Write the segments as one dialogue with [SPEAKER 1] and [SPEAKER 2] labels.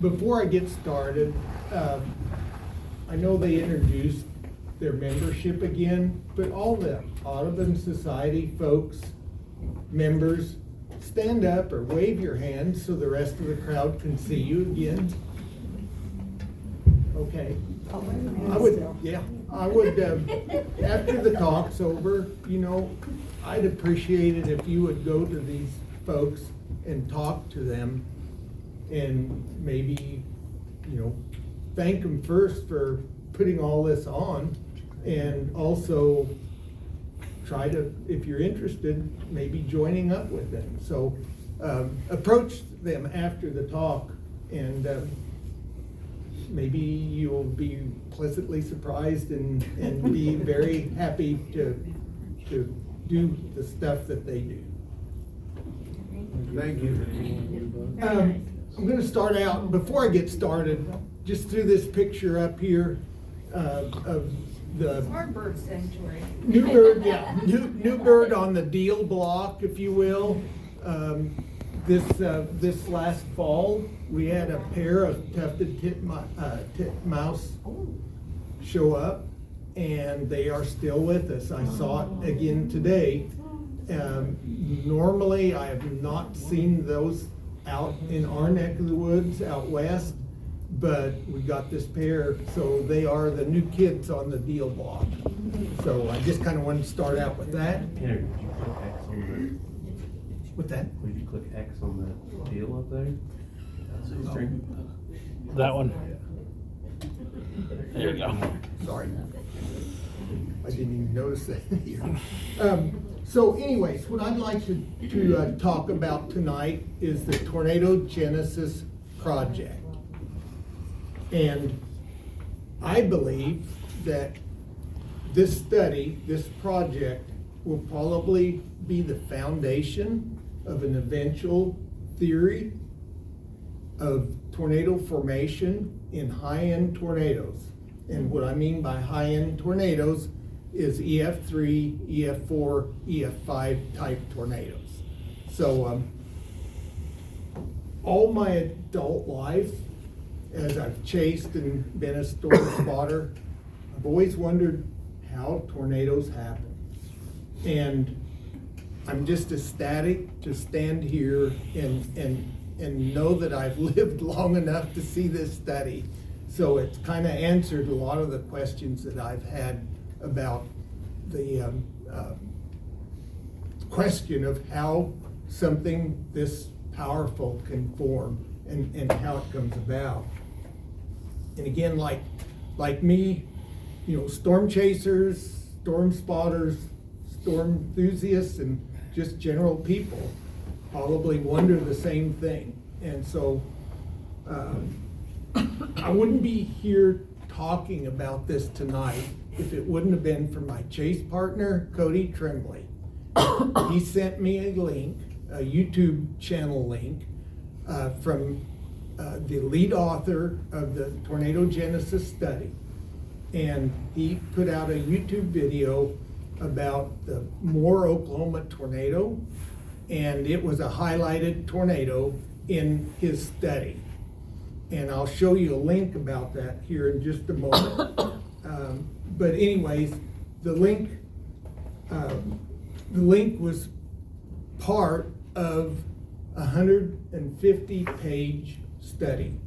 [SPEAKER 1] before I get started, I know they introduced their membership again, but all the Audubon Society folks, members, stand up or wave your hands so the rest of the crowd can see you again. Okay. I would, after the talk's over, I'd appreciate it if you would go to these folks and talk to them and maybe, thank them first for putting all this on, and also try to, if you're interested, maybe joining up with them. So approach them after the talk, and maybe you'll be pleasantly surprised and be very happy to do the stuff that they do.
[SPEAKER 2] Thank you.
[SPEAKER 1] I'm going to start out, before I get started, just through this picture up here of the
[SPEAKER 3] Our bird sanctuary.
[SPEAKER 1] new bird on the Diehl block, if you will. This last fall, we had a pair of tufted titmouse show up, and they are still with us. I saw it again today. Normally, I have not seen those out in our neck of the woods out west, but we got this pair, so they are the new kids on the Diehl block. So I just kind of wanted to start out with that.
[SPEAKER 4] Henry, would you click X on the?
[SPEAKER 1] With that?
[SPEAKER 4] Would you click X on the deal up there?
[SPEAKER 5] That one. There you go.
[SPEAKER 1] Sorry. I didn't even notice that here. So anyways, what I'd like to talk about tonight is the Tornado Genesis Project. And I believe that this study, this project, will probably be the foundation of an eventual theory of tornado formation in high-end tornadoes. And what I mean by high-end tornadoes is EF3, EF4, EF5 type tornadoes. So all my adult life, as I've chased and been a storm spotter, I've always wondered how tornadoes happen. And I'm just ecstatic to stand here and know that I've lived long enough to see this study. So it's kind of answered a lot of the questions that I've had about the question of how something this powerful can form and how it comes about. And again, like me, storm chasers, storm spotters, storm enthusiasts, and just general people probably wonder the same thing. And so I wouldn't be here talking about this tonight if it wouldn't have been for my chase partner, Cody Tremblay. He sent me a link, a YouTube channel link, from the lead author of the Tornado Genesis study. And he put out a YouTube video about the Moore, Oklahoma tornado, and it was a highlighted tornado in his study. And I'll show you a link about that here in just a moment. But anyways, the link was part of a 150-page study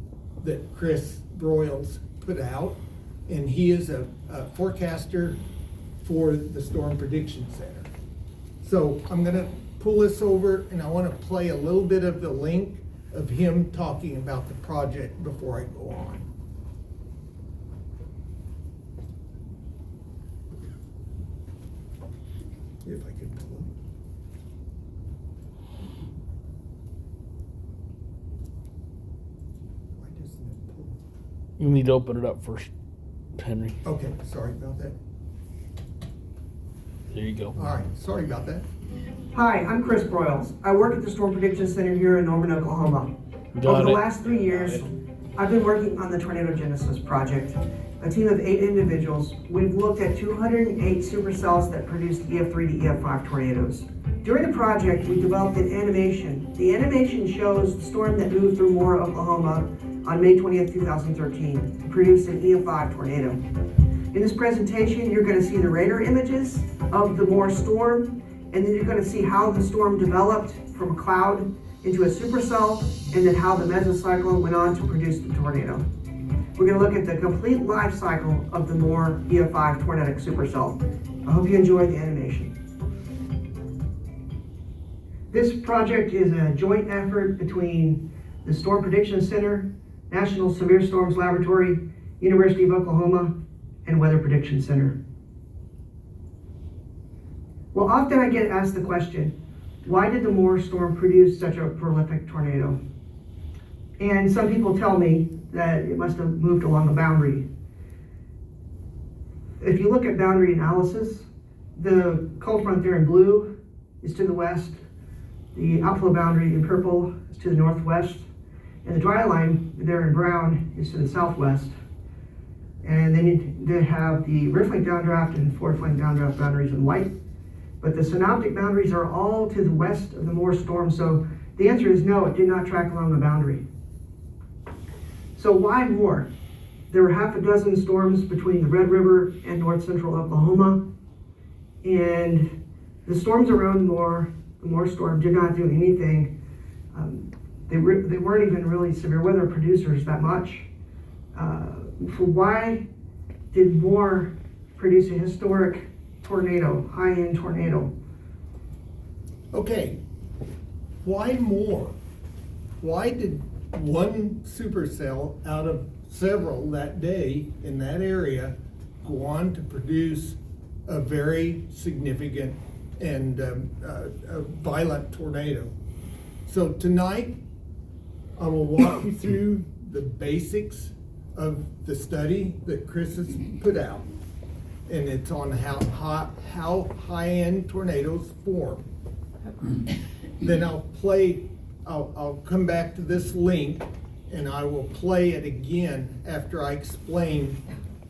[SPEAKER 1] that Chris Broyles put out, and he is a forecaster for the Storm Prediction Center. So I'm gonna pull this over, and I wanna play a little bit of the link of him talking about the project before I go on. If I could pull it. Why doesn't it pull?
[SPEAKER 5] You need to open it up first, Henry.
[SPEAKER 1] Okay, sorry about that.
[SPEAKER 5] There you go.
[SPEAKER 1] All right, sorry about that.
[SPEAKER 6] Hi, I'm Chris Broyles. I work at the Storm Prediction Center here in Norman, Oklahoma. Over the last 3 years, I've been working on the Tornado Genesis project. A team of 8 individuals, we've looked at 208 supercells that produced EF3 to EF5 tornadoes. During the project, we developed an animation. The animation shows the storm that moved through Moore, Oklahoma on May 20th, 2013, and produced an EF5 tornado. In this presentation, you're going to see the radar images of the Moore storm, and then you're going to see how the storm developed from a cloud into a supercell, and then how the mesocyclone went on to produce the tornado. We're going to look at the complete life cycle of the Moore EF5 tornadic supercell. I hope you enjoy the animation. This project is a joint effort between the Storm Prediction Center, National Severe Storms Laboratory, University of Oklahoma, and Weather Prediction Center. Well, often I get asked the question, why did the Moore storm produce such a prolific tornado? And some people tell me that it must have moved along a boundary. If you look at boundary analysis, the cold front there in blue is to the west, the outflow boundary in purple is to the northwest, and the dry line there in brown is to the southwest. And then they have the rear flank downdraft and forward flank downdraft boundaries in white. But the synoptic boundaries are all to the west of the Moore storm, so the answer is no, it did not track along the boundary. So why Moore? There were half a dozen storms between the Red River and north central Oklahoma, and the storms around Moore, the Moore storm, did not do anything. They weren't even really severe weather producers that much. So why did Moore produce a historic tornado, high-end tornado?
[SPEAKER 1] Okay, why Moore? Why did one supercell out of several that day in that area go on to produce a very significant and a violent tornado? So tonight, I will walk you through the basics of the study that Chris has put out, and it's on how high-end tornadoes form. Then I'll come back to this link, and I will play it again after I explain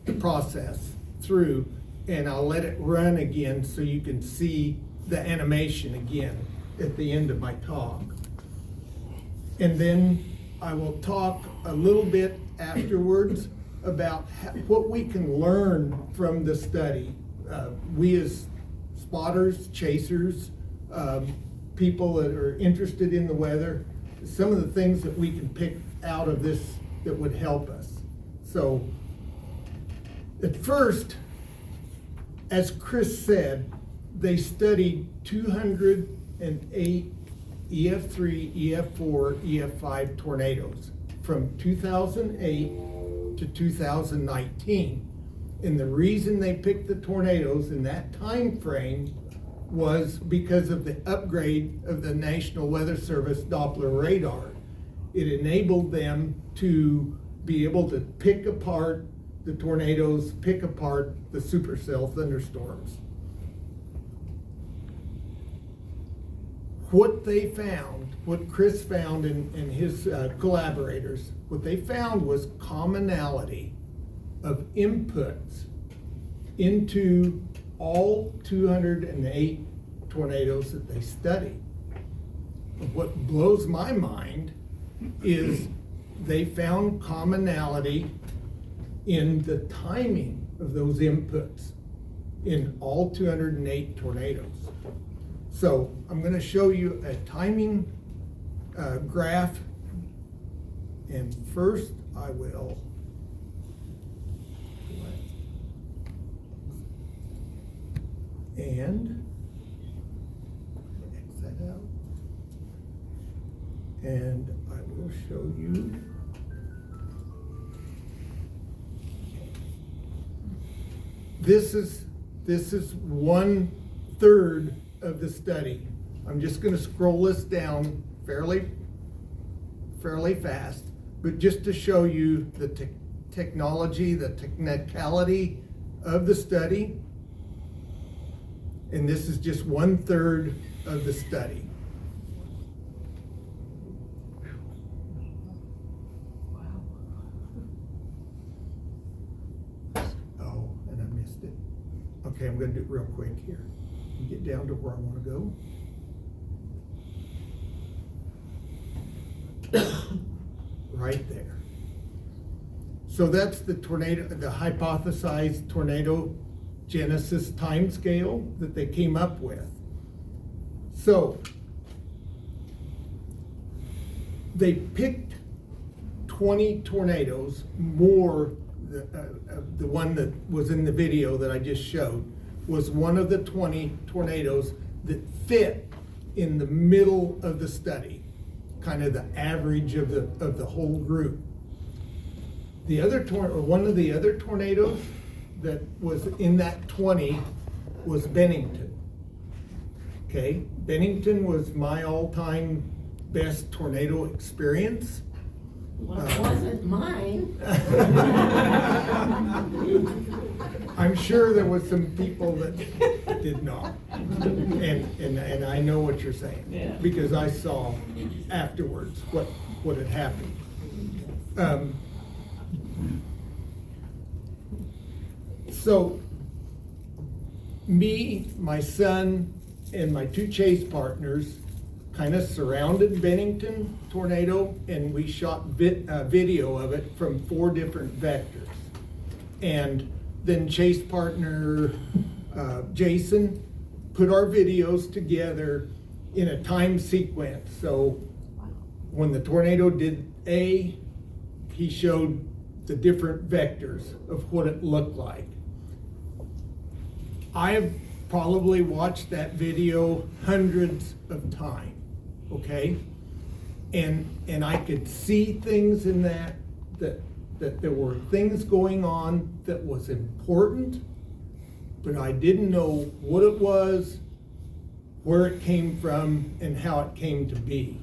[SPEAKER 1] the process through, and I'll let it run again so you can see the animation again at the end of my talk. And then I will talk a little bit afterwards about what we can learn from the study. We as spotters, chasers, people that are interested in the weather, some of the things that we can pick out of this that would help us. So at first, as Chris said, they studied 208 EF3, EF4, EF5 tornadoes from 2008 to 2019. And the reason they picked the tornadoes in that time frame was because of the upgrade of the National Weather Service Doppler radar. It enabled them to be able to pick apart the tornadoes, pick apart the supercell thunderstorms. What they found, what Chris found and his collaborators, what they found was commonality of inputs into all 208 tornadoes that they studied. What blows my mind is they found commonality in the timing of those inputs in all 208 tornadoes. So I'm going to show you a timing graph, and first I will and X that out, and I will show you this is 1/3 of the study. I'm just going to scroll this down fairly fast, but just to show you the technology, the technicality of the study. And this is just 1/3 of the study. Oh, and I missed it. Okay, I'm going to do it real quick here. Get down to where I want to go. Right there. So that's the tornado, the hypothesized tornado genesis timescale that they came up with. So they picked 20 tornadoes, more, the one that was in the video that I just showed was one of the 20 tornadoes that fit in the middle of the study, kind of the average of the whole group. The other one of the other tornadoes that was in that 20 was Bennington. Okay, Bennington was my all-time best tornado experience.
[SPEAKER 2] Well, it wasn't mine.
[SPEAKER 1] I'm sure there was some people that did not. And I know what you're saying.
[SPEAKER 2] Yeah.
[SPEAKER 1] Because I saw afterwards what had happened. So me, my son, and my two chase partners kind of surrounded Bennington tornado, and we shot video of it from 4 different vectors. And then chase partner Jason put our videos together in a time sequence. So when the tornado did A, he showed the different vectors of what it looked like. I've probably watched that video hundreds of times, okay? And I could see things in that there were things going on that was important, but I didn't know what it was, where it came from, and how it came to be.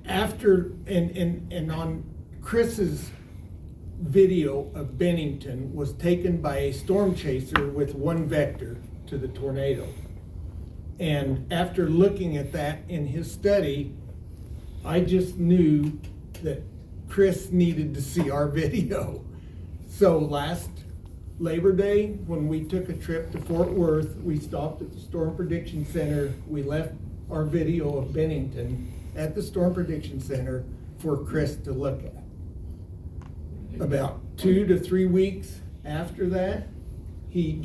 [SPEAKER 1] After, and on Chris's video of Bennington was taken by a storm chaser with 1 vector to the tornado. And after looking at that in his study, I just knew that Chris needed to see our video. So last Labor Day, when we took a trip to Fort Worth, we stopped at the Storm Prediction Center. We left our video of Bennington at the Storm Prediction Center for Chris to look at. About 2 to 3 weeks after that, he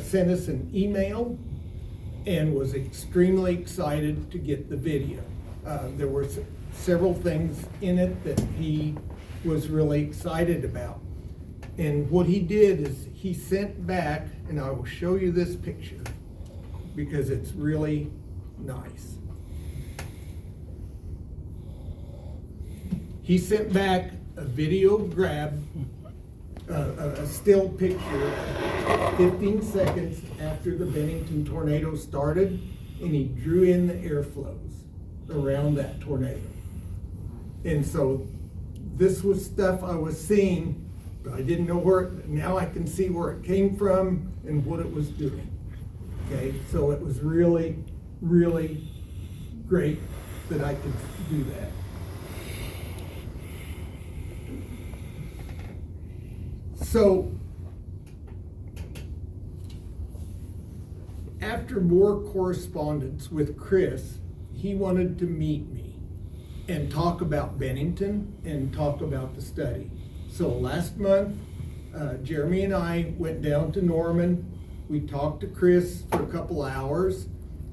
[SPEAKER 1] sent us an email and was extremely excited to get the video. There were several things in it that he was really excited about. And what he did is he sent back, and I will show you this picture because it's really nice. He sent back a video grab, a still picture 15 seconds after the Bennington tornado started, and he drew in the airflows around that tornado. And so this was stuff I was seeing, but I didn't know where now I can see where it came from and what it was doing. Okay, so it was really, really great that I could do that. So after more correspondence with Chris, he wanted to meet me and talk about Bennington and talk about the study. So last month, Jeremy and I went down to Norman. We talked to Chris for a couple hours,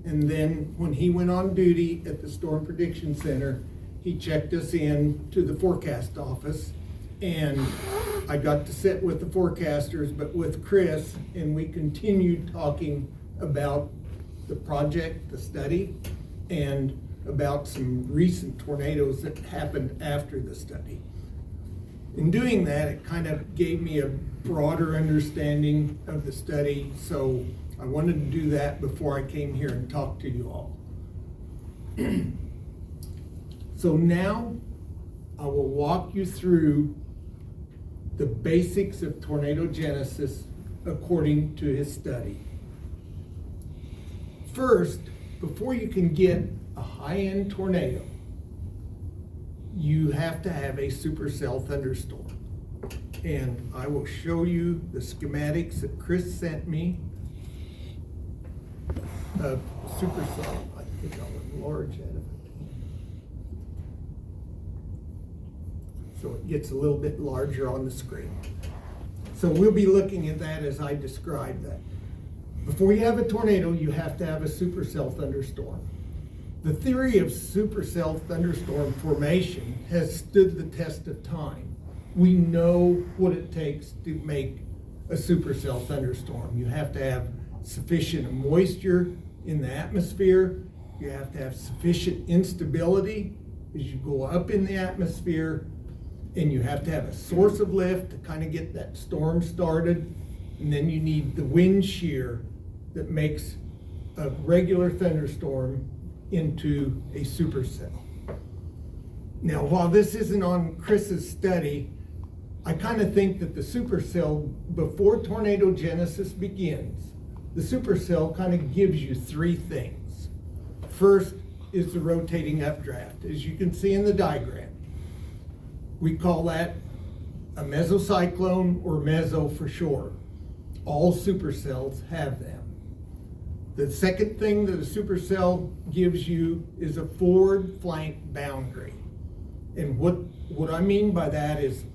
[SPEAKER 1] and then when he went on duty at the Storm Prediction Center, he checked us in to the forecast office, and I got to sit with the forecasters, but with Chris, and we continued talking about the project, the study, and about some recent tornadoes that happened after the study. In doing that, it kind of gave me a broader understanding of the study, so I wanted to do that before I came here and talked to you all. So now I will walk you through the basics of tornado genesis according to his study. First, before you can get a high-end tornado, you have to have a supercell thunderstorm. And I will show you the schematics that Chris sent me of supercell. I think I'll enlarge that if I can. so it gets a little bit larger on the screen. So we'll be looking at that as I describe that. Before you have a tornado, you have to have a supercell thunderstorm. The theory of supercell thunderstorm formation has stood the test of time. We know what it takes to make a supercell thunderstorm. You have to have sufficient moisture in the atmosphere. You have to have sufficient instability as you go up in the atmosphere. And you have to have a source of lift to kind of get that storm started. And then you need the wind shear that makes a regular thunderstorm into a supercell. Now, while this isn't on Chris's study, I kind of think that the supercell, before tornadogenesis begins, the supercell kind of gives you three things. First is the rotating updraft, as you can see in the diagram. We call that a mesocyclone, or meso for short. All supercells have them. The second thing that a supercell gives you is a forward flank boundary. And what I mean by that is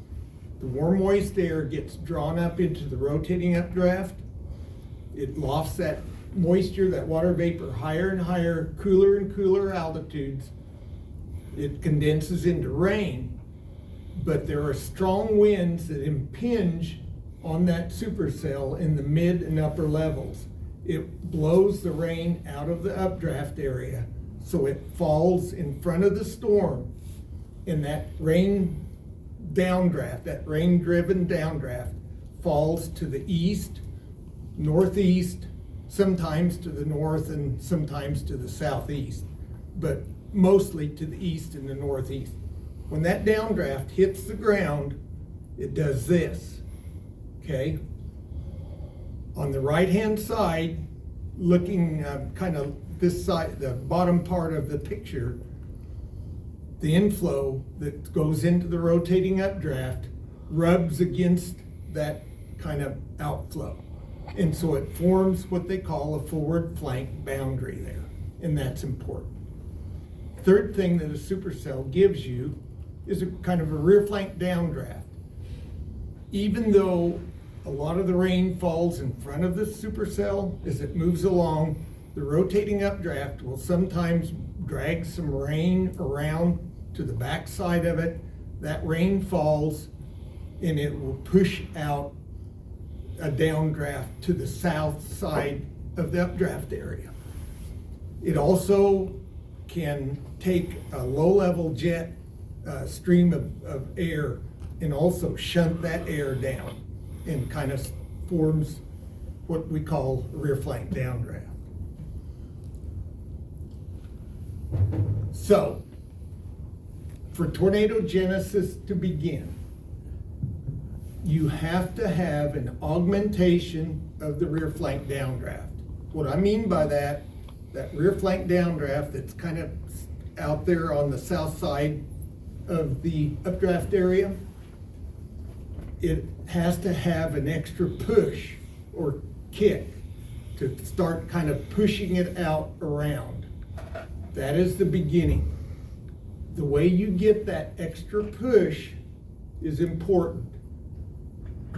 [SPEAKER 1] the warm moist air gets drawn up into the rotating updraft. It lofts that moisture, that water vapor, higher and higher, cooler and cooler altitudes. It condenses into rain, but there are strong winds that impinge on that supercell in the mid and upper levels. It blows the rain out of the updraft area, so it falls in front of the storm, and that rain downdraft, that rain-driven downdraft, falls to the east, northeast, sometimes to the north, and sometimes to the southeast, but mostly to the east and the northeast. When that downdraft hits the ground, it does this, okay? On the right-hand side, looking kind of this side, the bottom part of the picture, the inflow that goes into the rotating updraft rubs against that kind of outflow. And so it forms what they call a forward flank boundary there, and that's important. Third thing that a supercell gives you is a kind of a rear flank downdraft. Even though a lot of the rain falls in front of the supercell, as it moves along, the rotating updraft will sometimes drag some rain around to the back side of it. That rain falls and it will push out a downdraft to the south side of the updraft area. It also can take a low-level jet stream of air and also shunt that air down, and kind of forms what we call rear flank downdraft. So, for tornadogenesis to begin, you have to have an augmentation of the rear flank downdraft. What I mean by that rear flank downdraft that's kind of out there on the south side of the updraft area, it has to have an extra push or kick to start kind of pushing it out around. That is the beginning. The way you get that extra push is important.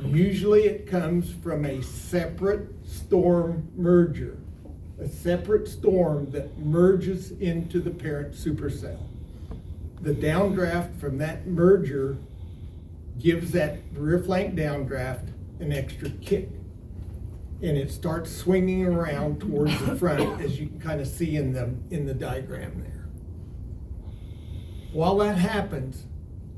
[SPEAKER 1] Usually it comes from a separate storm merger, a separate storm that merges into the parent supercell. The downdraft from that merger gives that rear flank downdraft an extra kick, and it starts swinging around towards the front, as you can kind of see in the diagram there. While that happens,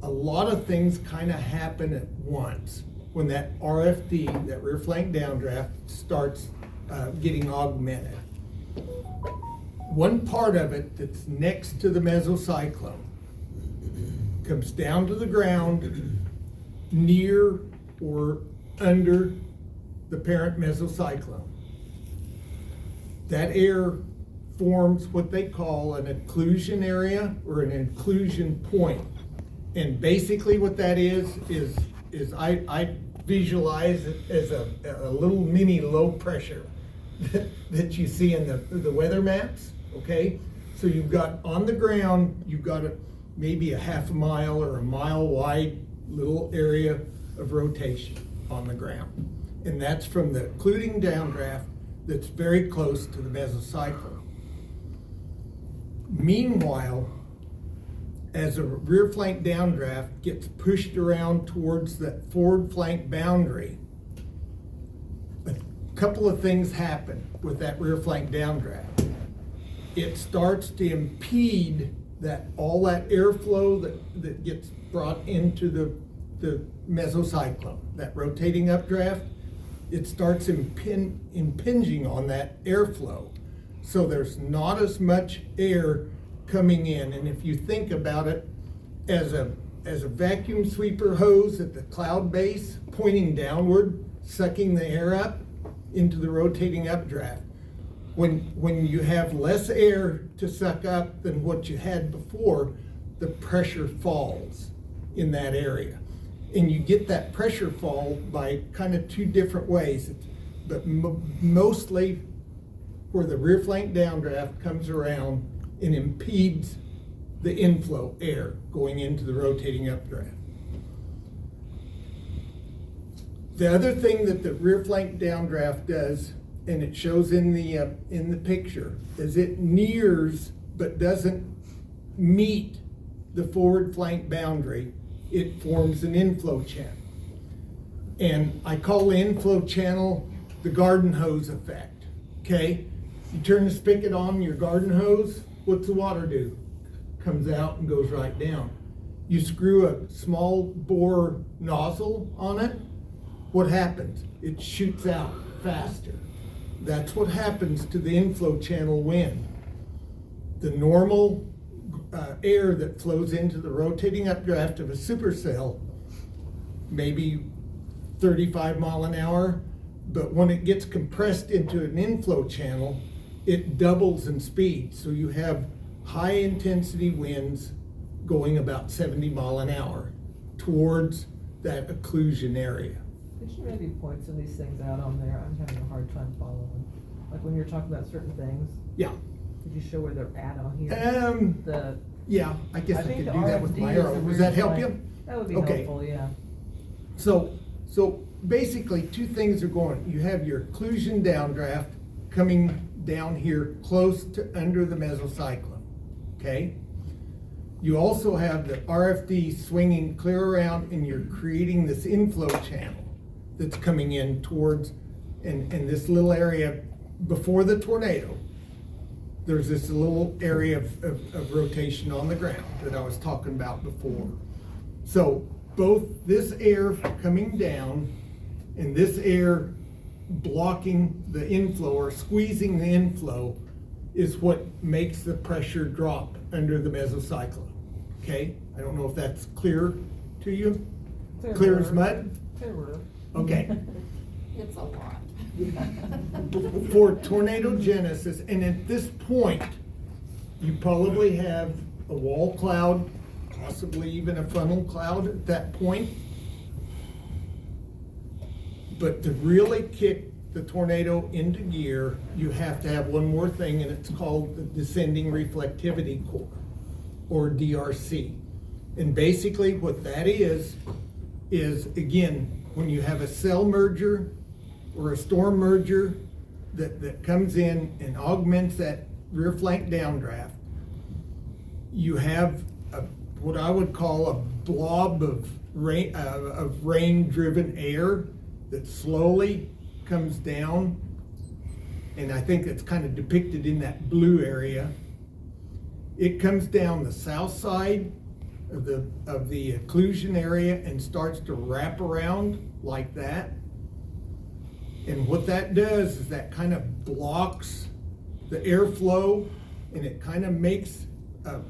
[SPEAKER 1] a lot of things kind of happen at once when that RFD, that rear flank downdraft, starts getting augmented. One part of it that's next to the mesocyclone comes down to the ground near or under the parent mesocyclone. That air forms what they call an inclusion area or an inclusion point. And basically what that is I visualize it as a little mini low pressure that you see in the weather maps, okay? So you've got on the ground, you've got maybe a half a mile or a mile wide little area of rotation on the ground. And that's from the occluding downdraft that's very close to the mesocyclone. Meanwhile, as a rear flank downdraft gets pushed around towards that forward flank boundary, a couple of things happen with that rear flank downdraft. It starts to impede all that airflow that gets brought into the mesocyclone, that rotating updraft. It starts impinging on that airflow. So there's not as much air coming in. And if you think about it as a vacuum sweeper hose at the cloud base pointing downward, sucking the air up into the rotating updraft, when you have less air to suck up than what you had before, the pressure falls in that area. And you get that pressure fall by kind of two different ways, but mostly where the rear flank downdraft comes around and impedes the inflow air going into the rotating updraft. The other thing that the rear flank downdraft does, and it shows in the picture, is it nears but doesn't meet the forward flank boundary. It forms an inflow channel. And I call the inflow channel the garden hose effect, okay? You turn the spigot on your garden hose, what's the water do? Comes out and goes right down. You screw a small bore nozzle on it, what happens? It shoots out faster. That's what happens to the inflow channel wind. The normal air that flows into the rotating updraft of a supercell, maybe 35 mile an hour, but when it gets compressed into an inflow channel, it doubles in speed. So you have high intensity winds going about 70 mile an hour towards that occlusion area.
[SPEAKER 3] Could you maybe point some of these things out on there? I'm having a hard time following. Like when you're talking about certain things,
[SPEAKER 1] Yeah.
[SPEAKER 3] could you show where they're at on here?
[SPEAKER 1] Um, Yeah, I guess I
[SPEAKER 3] think
[SPEAKER 1] could
[SPEAKER 3] the
[SPEAKER 1] do that with my
[SPEAKER 3] RFD is
[SPEAKER 1] arrow.
[SPEAKER 3] a
[SPEAKER 1] Does that
[SPEAKER 3] weird
[SPEAKER 1] help
[SPEAKER 3] line.
[SPEAKER 1] you?
[SPEAKER 3] That would be
[SPEAKER 1] Okay.
[SPEAKER 3] helpful, yeah.
[SPEAKER 1] So basically two things are going. You have your occlusion downdraft coming down here close to under the mesocyclone, okay? You also have the RFD swinging clear around and you're creating this inflow channel that's coming in towards, and this little area before the tornado. There's this little area of rotation on the ground that I was talking about before. So both this air coming down and this air blocking the inflow or squeezing the inflow is what makes the pressure drop under the mesocyclone. Okay? I don't know if that's clear to you? Clear as mud?
[SPEAKER 3] Clearer.
[SPEAKER 1] Okay.
[SPEAKER 2] It's a lot.
[SPEAKER 1] For tornado genesis, and at this point, you probably have a wall cloud, possibly even a funnel cloud at that point. But to really kick the tornado into gear, you have to have one more thing, and it's called the descending reflectivity core, or DRC. And basically what that is again, when you have a cell merger or a storm merger that comes in and augments that rear flank downdraft, you have what I would call a blob of rain-driven air that slowly comes down, and I think it's kind of depicted in that blue area. It comes down the south side of the occlusion area and starts to wrap around like that. And what that does is that kind of blocks the airflow, and it kind of makes a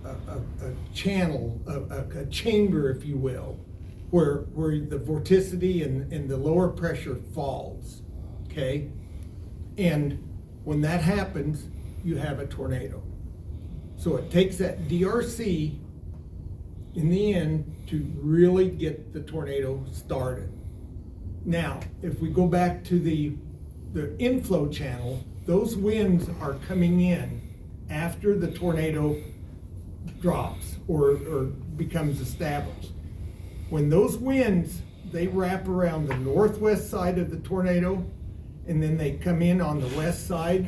[SPEAKER 1] channel, a chamber, if you will, where the vorticity and the lower pressure falls, okay? And when that happens, you have a tornado. So it takes that DRC in the end to really get the tornado started. Now, if we go back to the inflow channel, those winds are coming in after the tornado drops or becomes established. When those winds, they wrap around the northwest side of the tornado, and then they come in on the west side.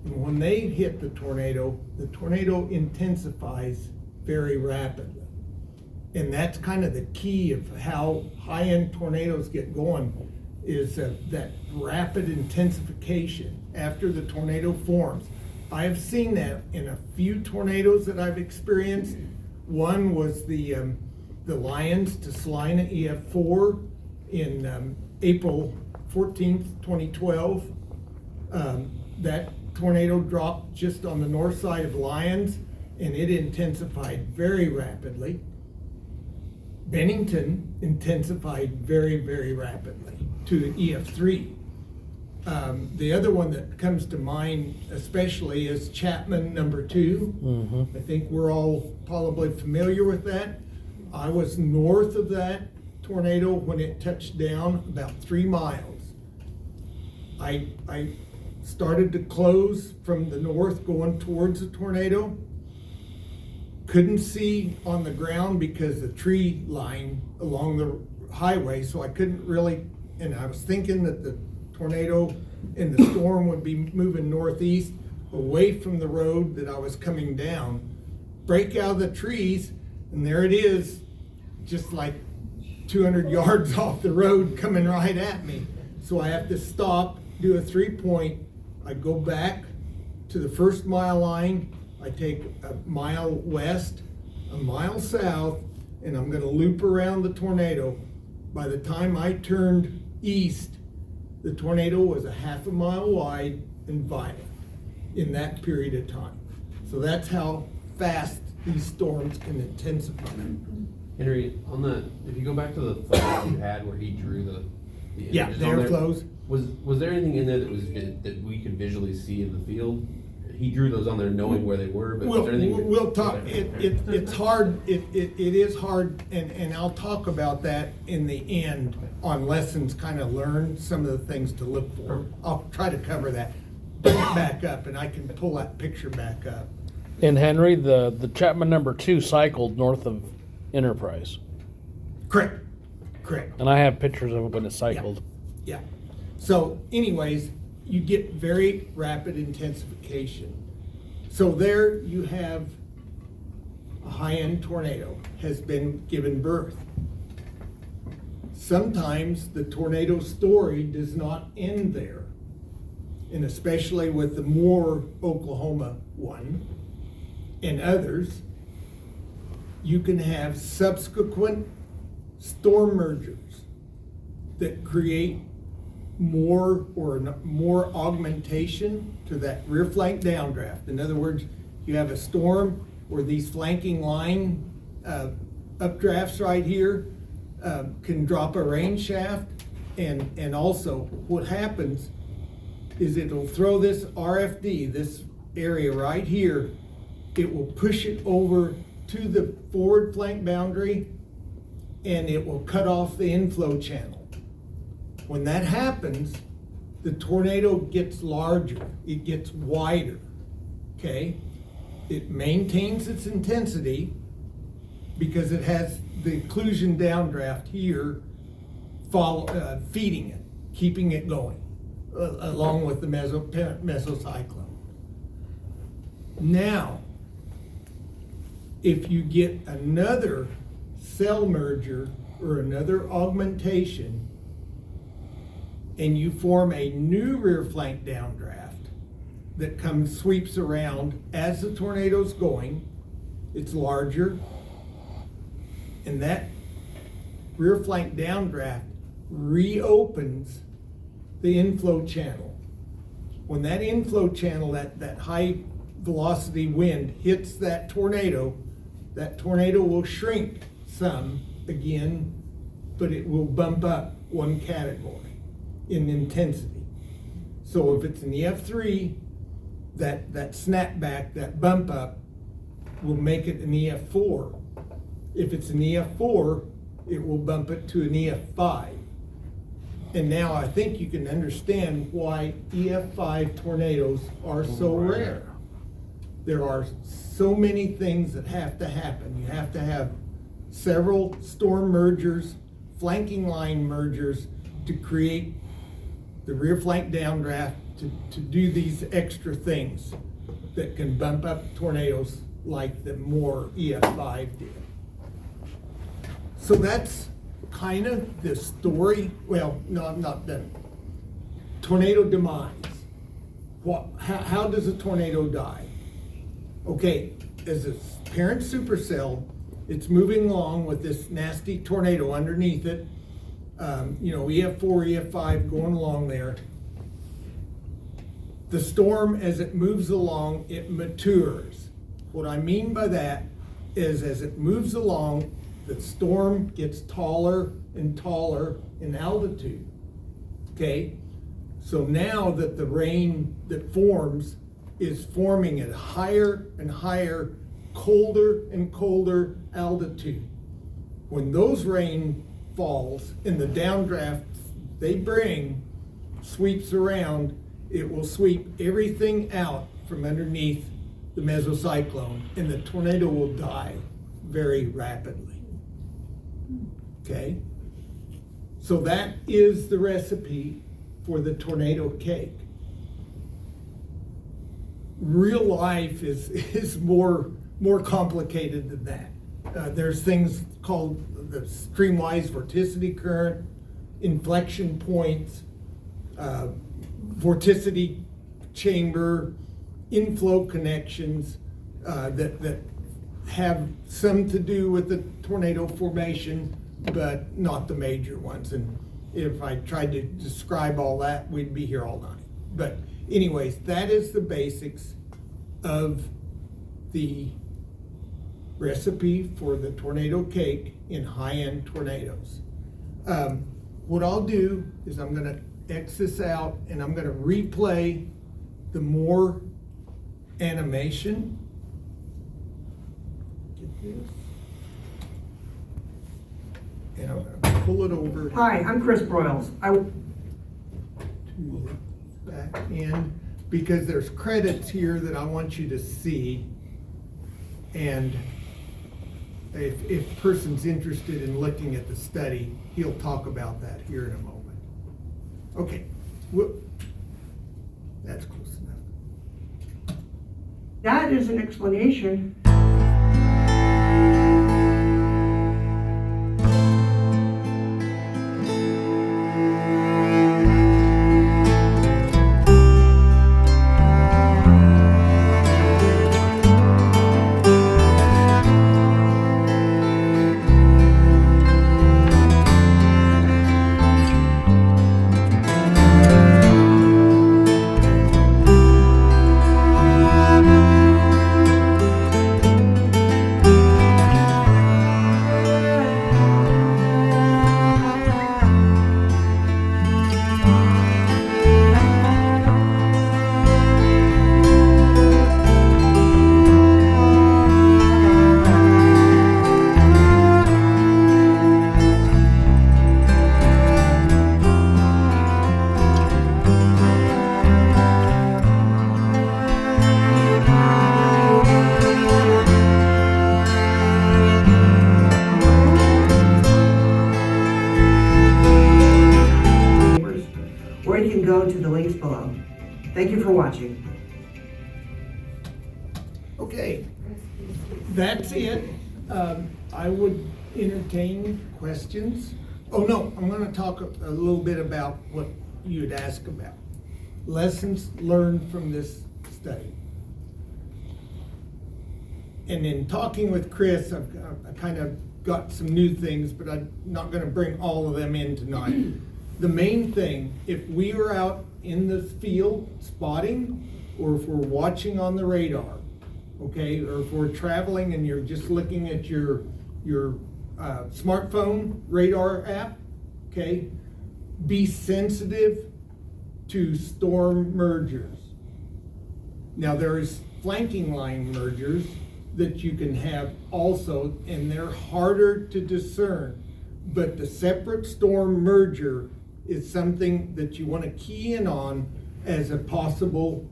[SPEAKER 1] And when they hit the tornado intensifies very rapidly. And that's kind of the key of how high-end tornadoes get going, is that rapid intensification after the tornado forms. I have seen that in a few tornadoes that I've experienced. One was the Lyons to Salina EF4 in April 14th, 2012. That tornado dropped just on the north side of Lyons, and it intensified very rapidly. Bennington intensified very, very rapidly to the EF3. The other one that comes to mind especially is Chapman #2. I think we're all probably familiar with that. I was north of that tornado when it touched down about 3 miles. I started to close from the north going towards the tornado. Couldn't see on the ground because the tree line along the highway, so I couldn't really, and I was thinking that the tornado and the storm would be moving northeast away from the road that I was coming down. Break out of the trees, and there it is, just like 200 yards off the road coming right at me. So I have to stop, do a 3-point. I go back to the first mile line. I take a mile west, a mile south, and I'm gonna loop around the tornado. By the time I turned east, the tornado was a 1/2 mile wide and violent in that period of time. So that's how fast these storms can intensify.
[SPEAKER 4] Henry, on that, if you go back to the photo you had where he drew the
[SPEAKER 1] Yeah,
[SPEAKER 4] images
[SPEAKER 1] the
[SPEAKER 4] on there,
[SPEAKER 1] airflows.
[SPEAKER 4] Was there anything in there that we could visually see in the field? He drew those on there knowing where they were, but was there anything?
[SPEAKER 1] We'll talk, it's hard, it is hard, and I'll talk about that in the end on lessons kind of learned, some of the things to look for. I'll try to cover that. Bring it back up and I can pull that picture back up.
[SPEAKER 5] And Henry, the Chapman #2 cycled north of Enterprise.
[SPEAKER 1] Correct.
[SPEAKER 5] And I have pictures of it when it cycled.
[SPEAKER 1] Yeah. So anyways, you get very rapid intensification. So there you have a high-end tornado has been given birth. Sometimes the tornado story does not end there. And especially with the Moore, Oklahoma one and others, you can have subsequent storm mergers that create more augmentation to that rear flank downdraft. In other words, you have a storm where these flanking line updrafts right here can drop a rain shaft, and also what happens is it'll throw this RFD, this area right here, it will push it over to the forward flank boundary, and it will cut off the inflow channel. When that happens, the tornado gets larger, it gets wider, okay? It maintains its intensity because it has the occlusion downdraft here feeding it, keeping it going, along with the mesocyclone. Now, if you get another cell merger or another augmentation, and you form a new rear flank downdraft that sweeps around as the tornado's going, it's larger, and that rear flank downdraft reopens the inflow channel. When that inflow channel, that high velocity wind hits that tornado will shrink some again, but it will bump up one category in intensity. So if it's an EF3, that snapback, that bump up, will make it an EF4. If it's an EF4, it will bump it to an EF5. And now I think you can understand why EF5 tornadoes are so rare. there are so many things that have to happen. You have to have several storm mergers, flanking line mergers to create the rear flank downdraft to do these extra things that can bump up tornadoes like the Moore EF5 did. So that's kind of the story. Well, no, I'm not done. Tornado demise. How does a tornado die? Okay, as a parent supercell, it's moving along with this nasty tornado underneath it. EF4, EF5 going along there. The storm, as it moves along, it matures. What I mean by that is as it moves along, the storm gets taller and taller in altitude. Okay? So now that the rain that forms is forming at higher and higher, colder and colder altitude. When those rain falls and the downdraft they bring sweeps around, it will sweep everything out from underneath the mesocyclone, and the tornado will die very rapidly. Okay? So that is the recipe for the tornado cake. Real life is more complicated than that. There's things called the streamwise vorticity current, inflection points, vorticity chamber, inflow connections that have some to do with the tornado formation, but not the major ones. And if I tried to describe all that, we'd be here all night. But anyways, that is the basics of the recipe for the tornado cake in high-end tornadoes. What I'll do is I'm gonna X this out and I'm gonna replay the Moore animation. Get this. And I'm gonna pull it over.
[SPEAKER 6] Hi, I'm Chris Broyles.
[SPEAKER 1] To the back end, because there's credits here that I want you to see. And if person's interested in looking at the study, he'll talk about that here in a moment. Okay, that's close enough.
[SPEAKER 6] That is an explanation. Or you can go to the links below. Thank you for watching.
[SPEAKER 1] Okay, that's it. I would entertain questions. Oh no, I'm gonna talk a little bit about what you'd ask about. Lessons learned from this study. And in talking with Chris, I kind of got some new things, but I'm not gonna bring all of them in tonight. The main thing, if we are out in the field spotting, or if we're watching on the radar, okay, or if we're traveling and you're just looking at your smartphone radar app, okay, be sensitive to storm mergers. Now there's flanking line mergers that you can have also, and they're harder to discern, but the separate storm merger is something that you want to key in on as a possible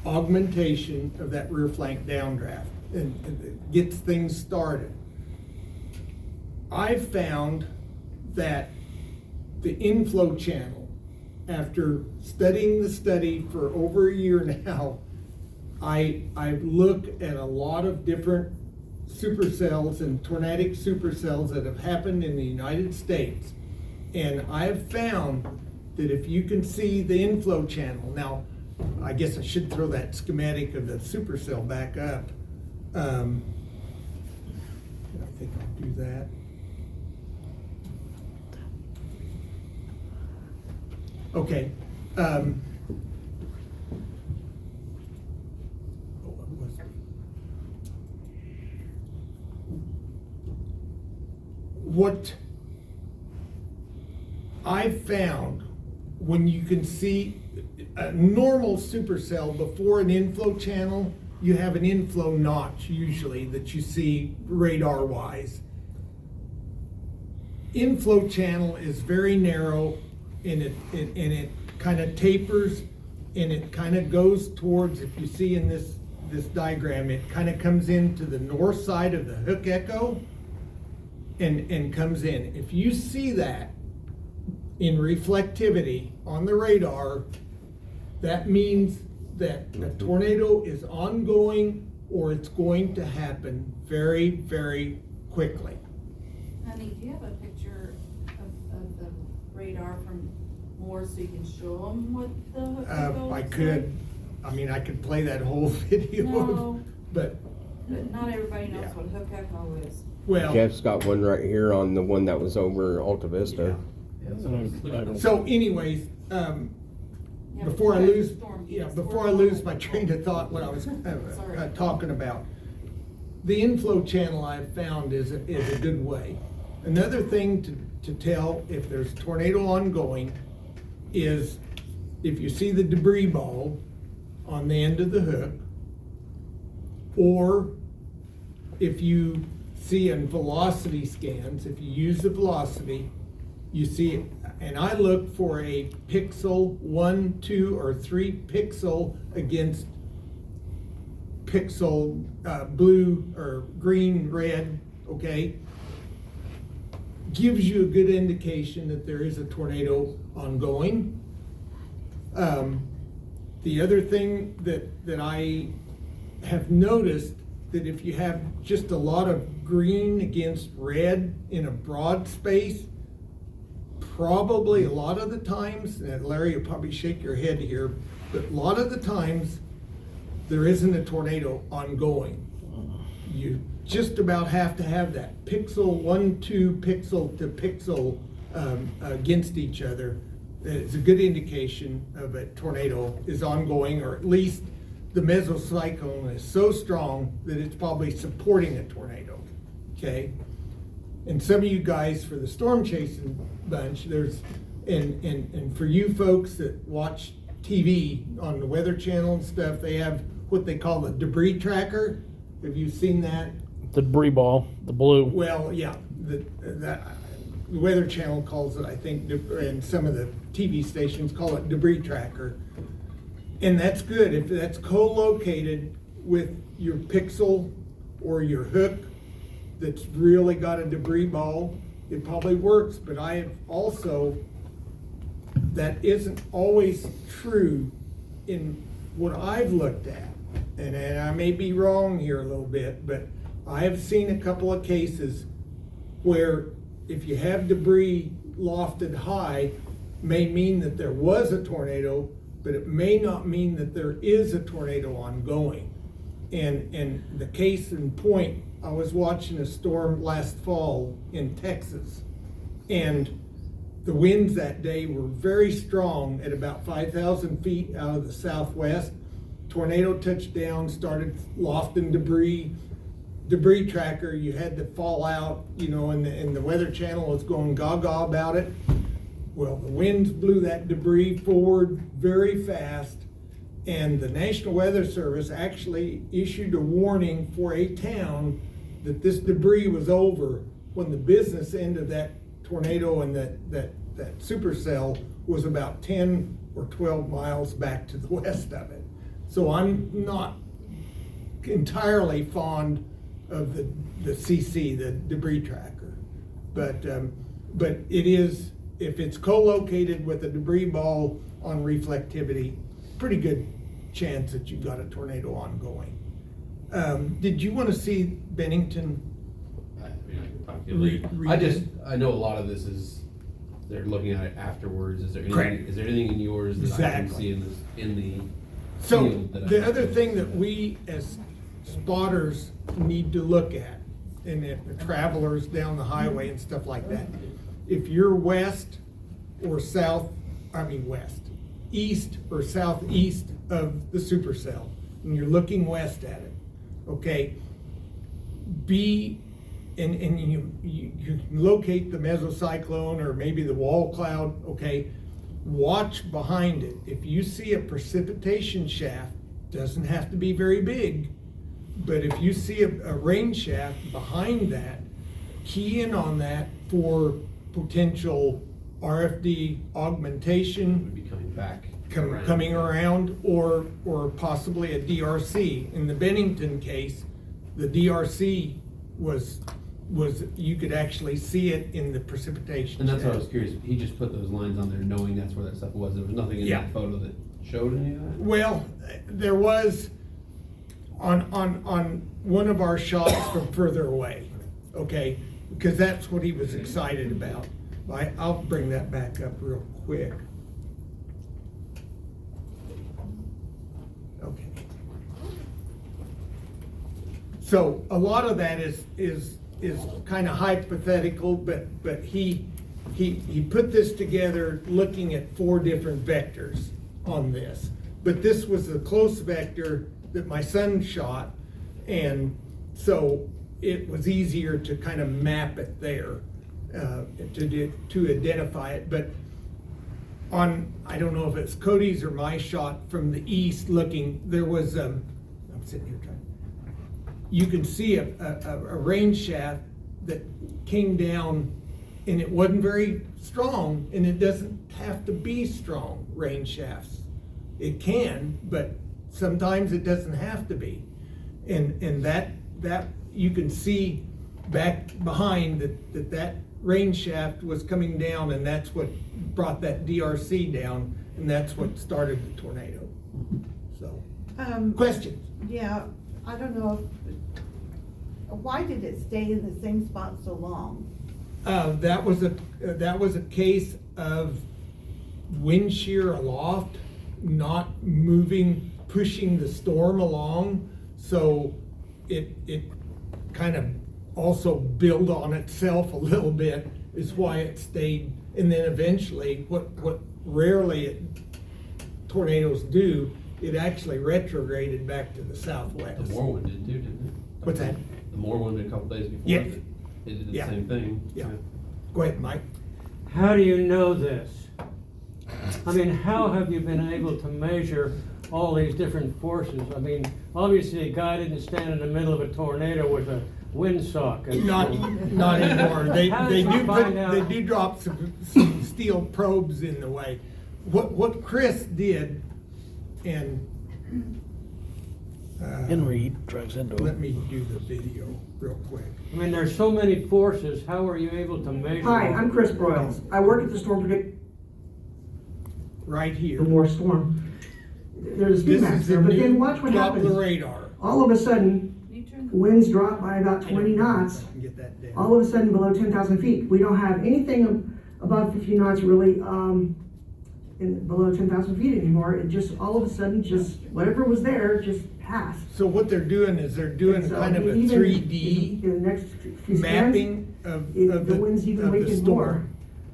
[SPEAKER 1] augmentation of that rear flank downdraft and it gets things started. I've found that the inflow channel, after studying the study for over a year now, I've looked at a lot of different supercells and tornadic supercells that have happened in the United States. And I've found that if you can see the inflow channel, now, I guess I should throw that schematic of the supercell back up. I think I'll do that. Okay. What I've found, when you can see a normal supercell before an inflow channel, you have an inflow notch usually that you see radar wise. Inflow channel is very narrow and it kind of tapers and it kind of goes towards, if you see in this diagram, it kind of comes into the north side of the hook echo and comes in. If you see that in reflectivity on the radar, that means that a tornado is ongoing or it's going to happen very, very quickly.
[SPEAKER 7] Honey, do you have a picture of the radar from Moore so you can show them what the hook echo
[SPEAKER 1] I
[SPEAKER 7] looks
[SPEAKER 1] could, I mean, I could play that whole video,
[SPEAKER 7] No.
[SPEAKER 1] but,
[SPEAKER 7] But not everybody knows
[SPEAKER 1] Yeah.
[SPEAKER 7] what hook echo is.
[SPEAKER 1] well,
[SPEAKER 8] Jeff's got one right here on the one that was over Alta Vista.
[SPEAKER 1] so anyways,
[SPEAKER 7] Yeah,
[SPEAKER 1] before I
[SPEAKER 7] but
[SPEAKER 1] lose,
[SPEAKER 7] storm
[SPEAKER 1] yeah,
[SPEAKER 7] gets
[SPEAKER 1] before I
[SPEAKER 7] worse.
[SPEAKER 1] lose my train of thought, what I was
[SPEAKER 7] Sorry.
[SPEAKER 1] talking about, the inflow channel I've found is a good way. Another thing to tell if there's a tornado ongoing is if you see the debris ball on the end of the hook, or if you see in velocity scans, if you use the velocity, you see, and I look for a pixel, 1, 2, or 3 pixel against pixel blue or green, red, okay? Gives you a good indication that there is a tornado ongoing. The other thing that I have noticed, that if you have just a lot of green against red in a broad space, probably a lot of the times, and Larry, you'll probably shake your head here, but a lot of the times there isn't a tornado ongoing. You just about have to have that pixel, 1, 2 pixel to pixel against each other. It's a good indication of a tornado is ongoing, or at least the mesocyclone is so strong that it's probably supporting a tornado, okay? And some of you guys for the storm chasing bunch, there's, and for you folks that watch TV on the Weather Channel and stuff, they have what they call the debris tracker. Have you seen that?
[SPEAKER 5] The debris ball, the blue.
[SPEAKER 1] Well, yeah, the Weather Channel calls it, I think, and some of the TV stations call it debris tracker. And that's good if that's co-located with your pixel or your hook that's really got a debris ball, it probably works. But I have also, that isn't always true in what I've looked at. And I may be wrong here a little bit, but I have seen a couple of cases where if you have debris lofted high, may mean that there was a tornado, but it may not mean that there is a tornado ongoing. And the case in point, I was watching a storm last fall in Texas, and the winds that day were very strong at about 5,000 feet out of the southwest. Tornado touched down, started lofting debris tracker, you had to fall out, and the Weather Channel was going gaga about it. Well, the winds blew that debris forward very fast, and the National Weather Service actually issued a warning for a town that this debris was over when the business end of that tornado and that supercell was about 10 or 12 miles back to the west of it. So I'm not entirely fond of the CC, the debris tracker. But it is, if it's co-located with a debris ball on reflectivity, pretty good chance that you've got a tornado ongoing. Did you want to see Bennington?
[SPEAKER 4] I mean, I can talk to you later. I know a lot of this is, they're looking at it afterwards. Is there
[SPEAKER 1] Correct.
[SPEAKER 4] anything in yours that I can
[SPEAKER 1] Exactly.
[SPEAKER 4] see in the
[SPEAKER 1] So
[SPEAKER 4] field that I
[SPEAKER 1] the
[SPEAKER 4] can
[SPEAKER 1] other
[SPEAKER 4] see?
[SPEAKER 1] thing that we as spotters need to look at, and if the travelers down the highway and stuff like that, if you're west or south, east or southeast of the supercell, and you're looking west at it, okay, and you can locate the mesocyclone or maybe the wall cloud, okay, watch behind it. If you see a precipitation shaft, doesn't have to be very big, but if you see a rain shaft behind that, key in on that for potential RFD augmentation,
[SPEAKER 4] Would be coming back.
[SPEAKER 1] coming around, or possibly a DRC. In the Bennington case, the DRC was, you could actually see it in the precipitation.
[SPEAKER 4] And that's why I
[SPEAKER 1] shaft.
[SPEAKER 4] was curious, he just put those lines on there knowing that's where that stuff was. There was nothing in
[SPEAKER 1] Yeah.
[SPEAKER 4] that photo that showed any of that?
[SPEAKER 1] Well, there was on one of our shots from further away, okay? Because that's what he was excited about. I'll bring that back up real quick. Okay. So a lot of that is kind of hypothetical, but he put this together looking at 4 different vectors on this. But this was the close vector that my son shot, and so it was easier to kind of map it there, to identify it. But on, I don't know if it's Cody's or my shot from the east looking, there was, I'm sitting here trying, you can see a rain shaft that came down, and it wasn't very strong, and it doesn't have to be strong rain shafts. It can, but sometimes it doesn't have to be. And that you can see back behind that rain shaft was coming down, and that's what brought that DRC down, and that's what started the tornado. So, questions?
[SPEAKER 2] Yeah, I don't know why did it stay in the same spot so long?
[SPEAKER 1] That was a case of wind shear aloft, not moving, pushing the storm along. So it kind of also built on itself a little bit, is why it stayed. And then eventually, what rarely tornadoes do, it actually retrograded back to the southwest.
[SPEAKER 4] The Moore one did too, didn't it?
[SPEAKER 1] What's that?
[SPEAKER 4] The Moore one did a couple days before.
[SPEAKER 1] Yeah.
[SPEAKER 4] It did the
[SPEAKER 1] Yeah.
[SPEAKER 4] same thing.
[SPEAKER 1] Yeah. Go ahead, Mike.
[SPEAKER 9] How do you know this? I mean, how have you been able to measure all these different forces? I mean, obviously a guy didn't stand in the middle of a tornado with a windsock. and-
[SPEAKER 1] Not anymore.
[SPEAKER 9] How did you find out?
[SPEAKER 1] They do drop some steel probes in the way. What Chris did, and
[SPEAKER 5] Henry drives into
[SPEAKER 1] let
[SPEAKER 5] it.
[SPEAKER 1] me do the video real quick.
[SPEAKER 9] I mean, there's so many forces, how are you able to measure?
[SPEAKER 6] Hi,
[SPEAKER 9] all
[SPEAKER 6] I'm
[SPEAKER 9] of
[SPEAKER 6] Chris
[SPEAKER 9] them?
[SPEAKER 6] Broyles. I work at the storm predict,
[SPEAKER 1] Right here.
[SPEAKER 6] the Moore storm. There's a speed
[SPEAKER 1] This
[SPEAKER 6] max
[SPEAKER 1] is the
[SPEAKER 6] there, but then
[SPEAKER 1] new
[SPEAKER 6] watch what
[SPEAKER 1] Doppler
[SPEAKER 6] happens.
[SPEAKER 1] radar.
[SPEAKER 6] All of a sudden,
[SPEAKER 7] Can you turn the
[SPEAKER 6] winds drop by about 20 knots.
[SPEAKER 1] I can get that down.
[SPEAKER 6] All of a sudden below 10,000 feet. We don't have anything above 50 knots really below 10,000 feet anymore. It just, all of a sudden, just whatever was there just passed.
[SPEAKER 1] So what they're doing is they're doing
[SPEAKER 6] And so
[SPEAKER 1] kind of a
[SPEAKER 6] even
[SPEAKER 1] 3D
[SPEAKER 6] in the next few scans,
[SPEAKER 1] mapping of
[SPEAKER 6] the winds even
[SPEAKER 1] of the
[SPEAKER 6] weakened more.
[SPEAKER 1] storm.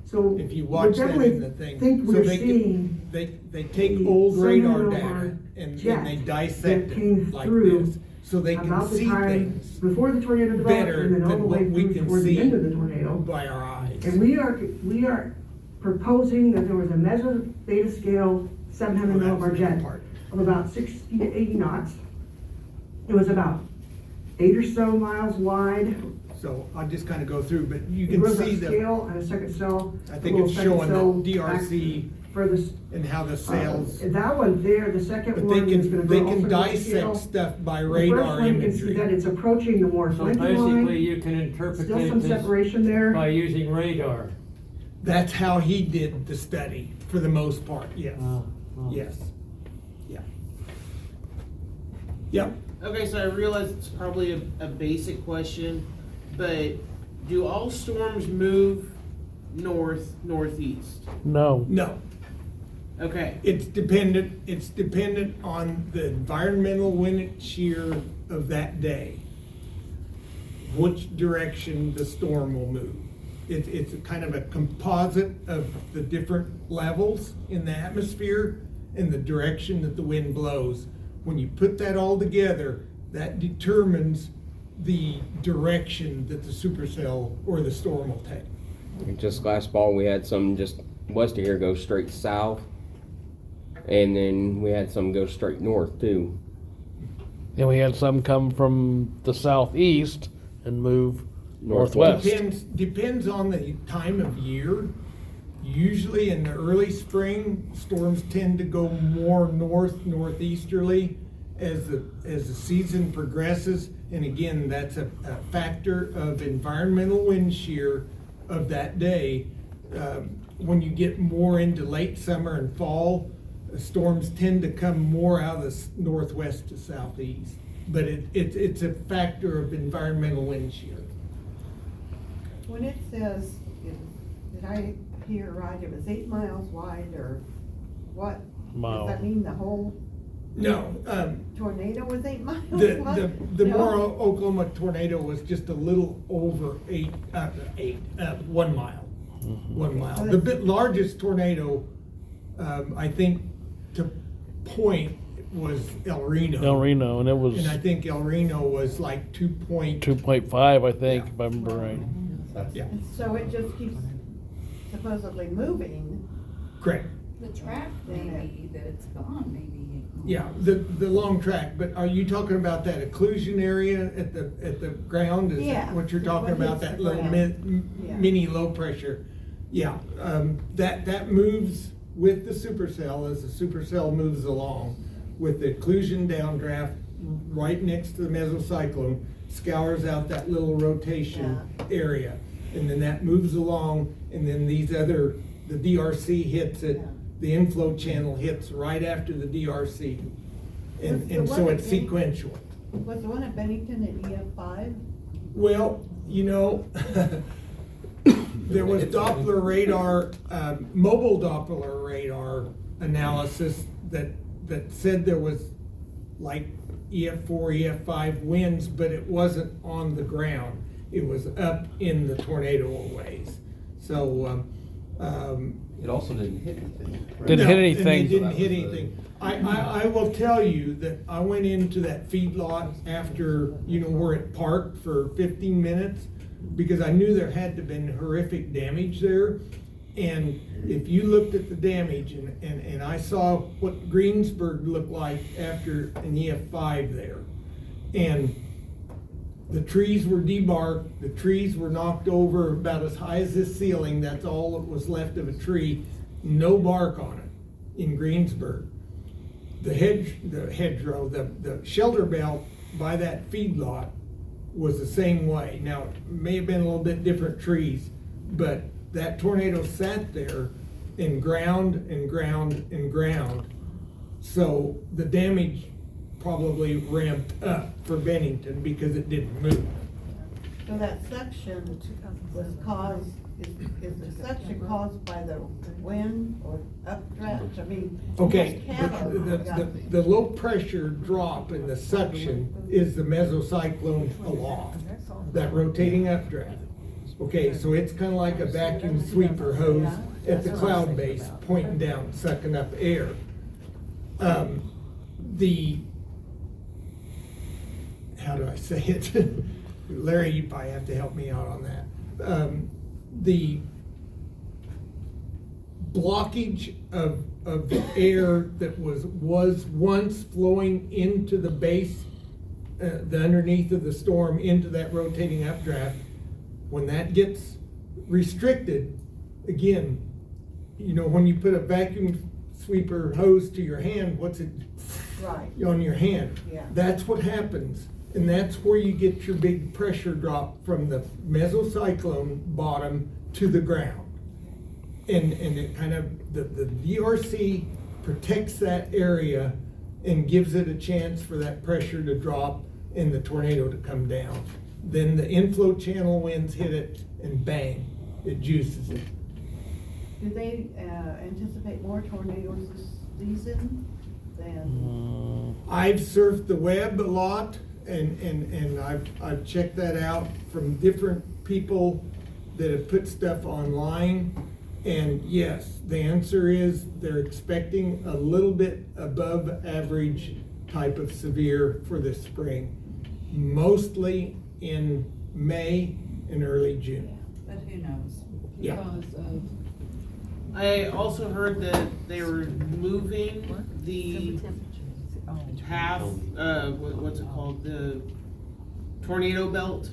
[SPEAKER 6] So
[SPEAKER 1] If you
[SPEAKER 6] we
[SPEAKER 1] watch that
[SPEAKER 6] definitely
[SPEAKER 1] in the thing.
[SPEAKER 6] think
[SPEAKER 1] So
[SPEAKER 6] we're
[SPEAKER 1] they can-
[SPEAKER 6] seeing
[SPEAKER 1] They take
[SPEAKER 6] the
[SPEAKER 1] old radar
[SPEAKER 6] subliminal
[SPEAKER 1] data and
[SPEAKER 6] jet
[SPEAKER 1] they dissect
[SPEAKER 6] that came
[SPEAKER 1] it like
[SPEAKER 6] through
[SPEAKER 1] this, so they can
[SPEAKER 6] about the
[SPEAKER 1] see
[SPEAKER 6] time
[SPEAKER 1] things
[SPEAKER 6] before the tornado developed
[SPEAKER 1] better
[SPEAKER 6] and then all
[SPEAKER 1] than
[SPEAKER 6] the way
[SPEAKER 1] what we
[SPEAKER 6] through
[SPEAKER 1] can
[SPEAKER 6] toward
[SPEAKER 1] see
[SPEAKER 6] the end of the tornado.
[SPEAKER 1] by our eyes.
[SPEAKER 6] And we are proposing that there was a meso beta scale 700
[SPEAKER 1] Well, that's
[SPEAKER 6] millibar
[SPEAKER 1] the
[SPEAKER 6] jet
[SPEAKER 1] part.
[SPEAKER 6] of about 60 to 80 knots. It was about 8 or so miles wide.
[SPEAKER 1] So I'll just kind of go through, but you
[SPEAKER 6] It
[SPEAKER 1] can
[SPEAKER 6] was
[SPEAKER 1] see
[SPEAKER 6] a
[SPEAKER 1] the,
[SPEAKER 6] scale and a second cell.
[SPEAKER 1] I
[SPEAKER 6] a
[SPEAKER 1] think
[SPEAKER 6] little
[SPEAKER 1] it's
[SPEAKER 6] second
[SPEAKER 1] showing
[SPEAKER 6] cell
[SPEAKER 1] the DRC
[SPEAKER 6] for this.
[SPEAKER 1] and how the sails.
[SPEAKER 6] That one there, the second
[SPEAKER 1] But they
[SPEAKER 6] one is gonna
[SPEAKER 1] can,
[SPEAKER 6] go
[SPEAKER 1] they
[SPEAKER 6] also
[SPEAKER 1] can
[SPEAKER 6] go to scale.
[SPEAKER 1] dissect stuff by
[SPEAKER 6] The first
[SPEAKER 1] radar
[SPEAKER 6] one, you can see that
[SPEAKER 1] imagery.
[SPEAKER 6] it's approaching the Morse
[SPEAKER 9] So
[SPEAKER 6] Lincoln
[SPEAKER 9] basically,
[SPEAKER 6] line.
[SPEAKER 9] you can interpret
[SPEAKER 6] Still some
[SPEAKER 9] this
[SPEAKER 6] separation there.
[SPEAKER 9] by using radar.
[SPEAKER 1] That's how he did the study, for the most part, yes, yes, yeah. Yep,
[SPEAKER 10] Okay, so I realize it's probably a basic question, but do all storms move northeast?
[SPEAKER 5] No.
[SPEAKER 1] no,
[SPEAKER 10] Okay,
[SPEAKER 1] it's dependent on the environmental wind shear of that day, which direction the storm will move. It's a kind of a composite of the different levels in the atmosphere and the direction that the wind blows. When you put that all together, that determines the direction that the supercell or the storm will take.
[SPEAKER 8] Just last fall, we had some just west of here go straight south, and then we had some go straight north too.
[SPEAKER 5] And we had some come from the southeast and move northwest.
[SPEAKER 1] Depends on the time of year. Usually in the early spring, storms tend to go more northeasterly as the season progresses. And again, that's a factor of environmental wind shear of that day. When you get more into late summer and fall, storms tend to come more out of the northwest to southeast. But it's a factor of environmental wind shear.
[SPEAKER 2] When it says, did I hear right, it was 8 miles wide, or what?
[SPEAKER 5] Mile.
[SPEAKER 2] Does that mean the whole
[SPEAKER 1] No,
[SPEAKER 2] tornado was 8 miles
[SPEAKER 1] the
[SPEAKER 2] wide?
[SPEAKER 1] the
[SPEAKER 2] No?
[SPEAKER 1] Moore, Oklahoma tornado was just a little over 1 mile. 1 mile. The largest tornado, I think, to point was El Reno.
[SPEAKER 5] El Reno, and it was
[SPEAKER 1] And I think El Reno was like
[SPEAKER 5] 2.5, I think,
[SPEAKER 1] Yeah.
[SPEAKER 5] if I remember right.
[SPEAKER 1] Yeah,
[SPEAKER 2] And so it just keeps supposedly moving.
[SPEAKER 1] correct.
[SPEAKER 7] The track maybe, that it's gone maybe.
[SPEAKER 1] Yeah, the long track, but are you talking about that occlusion area at the ground? Is
[SPEAKER 2] Yeah.
[SPEAKER 1] that what you're talking
[SPEAKER 2] What
[SPEAKER 1] about,
[SPEAKER 2] hits
[SPEAKER 1] that
[SPEAKER 2] the
[SPEAKER 1] little
[SPEAKER 2] ground. Yeah.
[SPEAKER 1] mini low pressure? Yeah, that moves with the supercell as the supercell moves along, with the occlusion downdraft right next to the mesocyclone, scours out that little rotation area. And then that moves along, and then the DRC hits it, the inflow channel hits right after the DRC. And so it's sequential.
[SPEAKER 2] Was the one at Bennington at EF5?
[SPEAKER 1] Well, there was Doppler radar, mobile Doppler radar analysis that said there was like EF4, EF5 winds, but it wasn't on the ground. It was up in the tornado ways. So,
[SPEAKER 4] It also didn't hit anything. right?
[SPEAKER 5] Didn't hit anything.
[SPEAKER 1] And it didn't
[SPEAKER 4] So
[SPEAKER 1] hit
[SPEAKER 4] that was
[SPEAKER 1] anything. I will tell you that I went into that feedlot after, where it parked for 15 minutes, because I knew there had to have been horrific damage there. And if you looked at the damage, and I saw what Greensburg looked like after an EF5 there. And the trees were debarked, the trees were knocked over about as high as this ceiling, that's all that was left of a tree, no bark on it in Greensburg. The hedgerow, the shelter belt by that feedlot was the same way. Now, it may have been a little bit different trees, but that tornado sat there and ground and ground and ground. So the damage probably ramped up for Bennington because it didn't move.
[SPEAKER 2] So that suction was caused, is the suction caused by the wind or updraft? I mean.
[SPEAKER 1] Okay,
[SPEAKER 2] cattle
[SPEAKER 1] the low pressure drop in the suction is the mesocyclone aloft, that rotating updraft. Okay, so it's kind of like a vacuum sweeper hose at the cloud base, pointing down, sucking up air. How do I say it? Larry, you probably have to help me out on that. The blockage of the air that was once flowing into the base, the underneath of the storm, into that rotating updraft, when that gets restricted, again, you know, when you put a vacuum sweeper hose to your hand, what's it
[SPEAKER 2] Right,
[SPEAKER 1] on your hand?
[SPEAKER 2] yeah.
[SPEAKER 1] That's what happens, and that's where you get your big pressure drop from the mesocyclone bottom to the ground. And it kind of, the DRC protects that area and gives it a chance for that pressure to drop and the tornado to come down. Then the inflow channel winds hit it and bang, it juices it.
[SPEAKER 2] Do they anticipate more tornadoes this season than?
[SPEAKER 1] I've surfed the web a lot and I've checked that out from different people that have put stuff online. And yes, the answer is they're expecting a little bit above average type of severe for this spring, mostly in May and early June.
[SPEAKER 7] But who knows?
[SPEAKER 1] Yeah.
[SPEAKER 3] Because of
[SPEAKER 10] I also heard that they were moving the half, what's it called, the tornado belt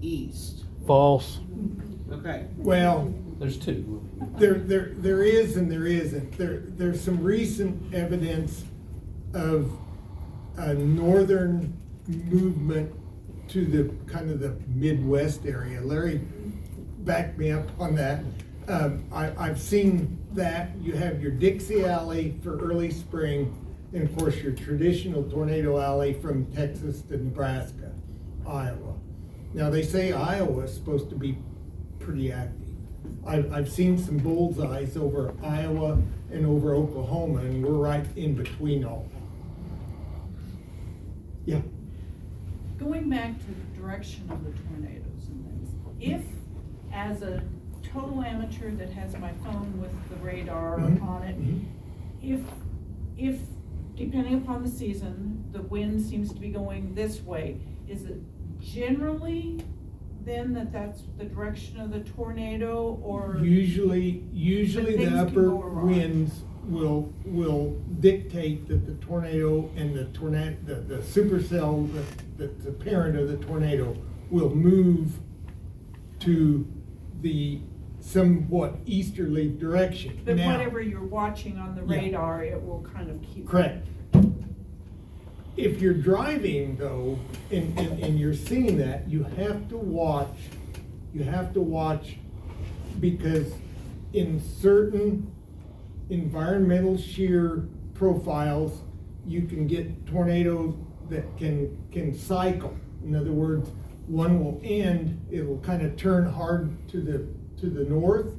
[SPEAKER 10] east.
[SPEAKER 5] False.
[SPEAKER 10] Okay.
[SPEAKER 1] Well,
[SPEAKER 4] There's two.
[SPEAKER 1] there is and there isn't. There's some recent evidence of a northern movement to the kind of the Midwest area. Larry backed me up on that. I've seen that. You have your Dixie Alley for early spring, and of course your traditional tornado alley from Texas to Nebraska, Iowa. Now they say Iowa is supposed to be pretty active. I've seen some bullseyes over Iowa and over Oklahoma, and we're right in between all. Yeah.
[SPEAKER 11] Going back to the direction of the tornadoes and things, if, as a total amateur that has my phone with the radar on it, if, depending upon the season, the wind seems to be going this way, is it generally then that's the direction of the tornado, or?
[SPEAKER 1] Usually
[SPEAKER 11] But
[SPEAKER 1] the
[SPEAKER 11] things can
[SPEAKER 1] upper
[SPEAKER 11] go wrong.
[SPEAKER 1] winds will dictate that the tornado and the supercell, the parent of the tornado, will move to the somewhat easterly direction.
[SPEAKER 11] But
[SPEAKER 1] Now,
[SPEAKER 11] whatever you're watching on the
[SPEAKER 1] Yeah.
[SPEAKER 11] radar, it will kind of keep.
[SPEAKER 1] correct. If you're driving though, and you're seeing that, you have to watch, because in certain environmental shear profiles, you can get tornadoes that can cycle. In other words, one will end, it will kind of turn hard to the north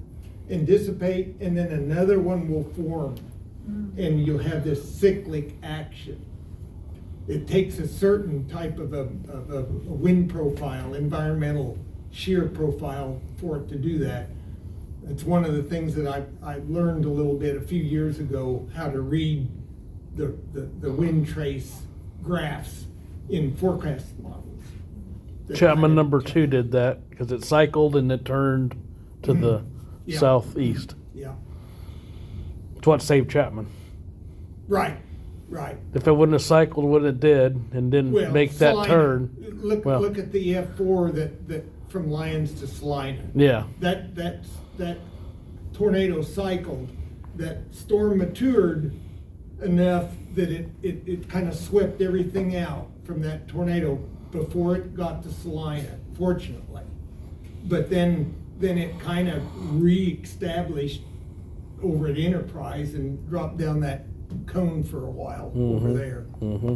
[SPEAKER 1] and dissipate, and then another one will form. And you'll have this cyclic action. It takes a certain type of a wind profile, environmental shear profile for it to do that. It's one of the things that I learned a little bit a few years ago, how to read the wind trace graphs in forecast models.
[SPEAKER 5] Chapman number 2 did that because it cycled and it turned to the
[SPEAKER 1] Yeah.
[SPEAKER 5] southeast.
[SPEAKER 1] Yeah,
[SPEAKER 5] It's what saved Chapman.
[SPEAKER 1] right.
[SPEAKER 5] If it wouldn't have cycled when it did and didn't
[SPEAKER 1] Well,
[SPEAKER 5] make that
[SPEAKER 1] Salina,
[SPEAKER 5] turn, well-
[SPEAKER 1] Look at the F4 that from Lyons to Salina.
[SPEAKER 5] yeah.
[SPEAKER 1] That tornado cycled, that storm matured enough that it kind of swept everything out from that tornado before it got to Salina, fortunately. But then it kind of re-established over at Enterprise and dropped down that cone for a while over there.
[SPEAKER 5] Mm-hmm.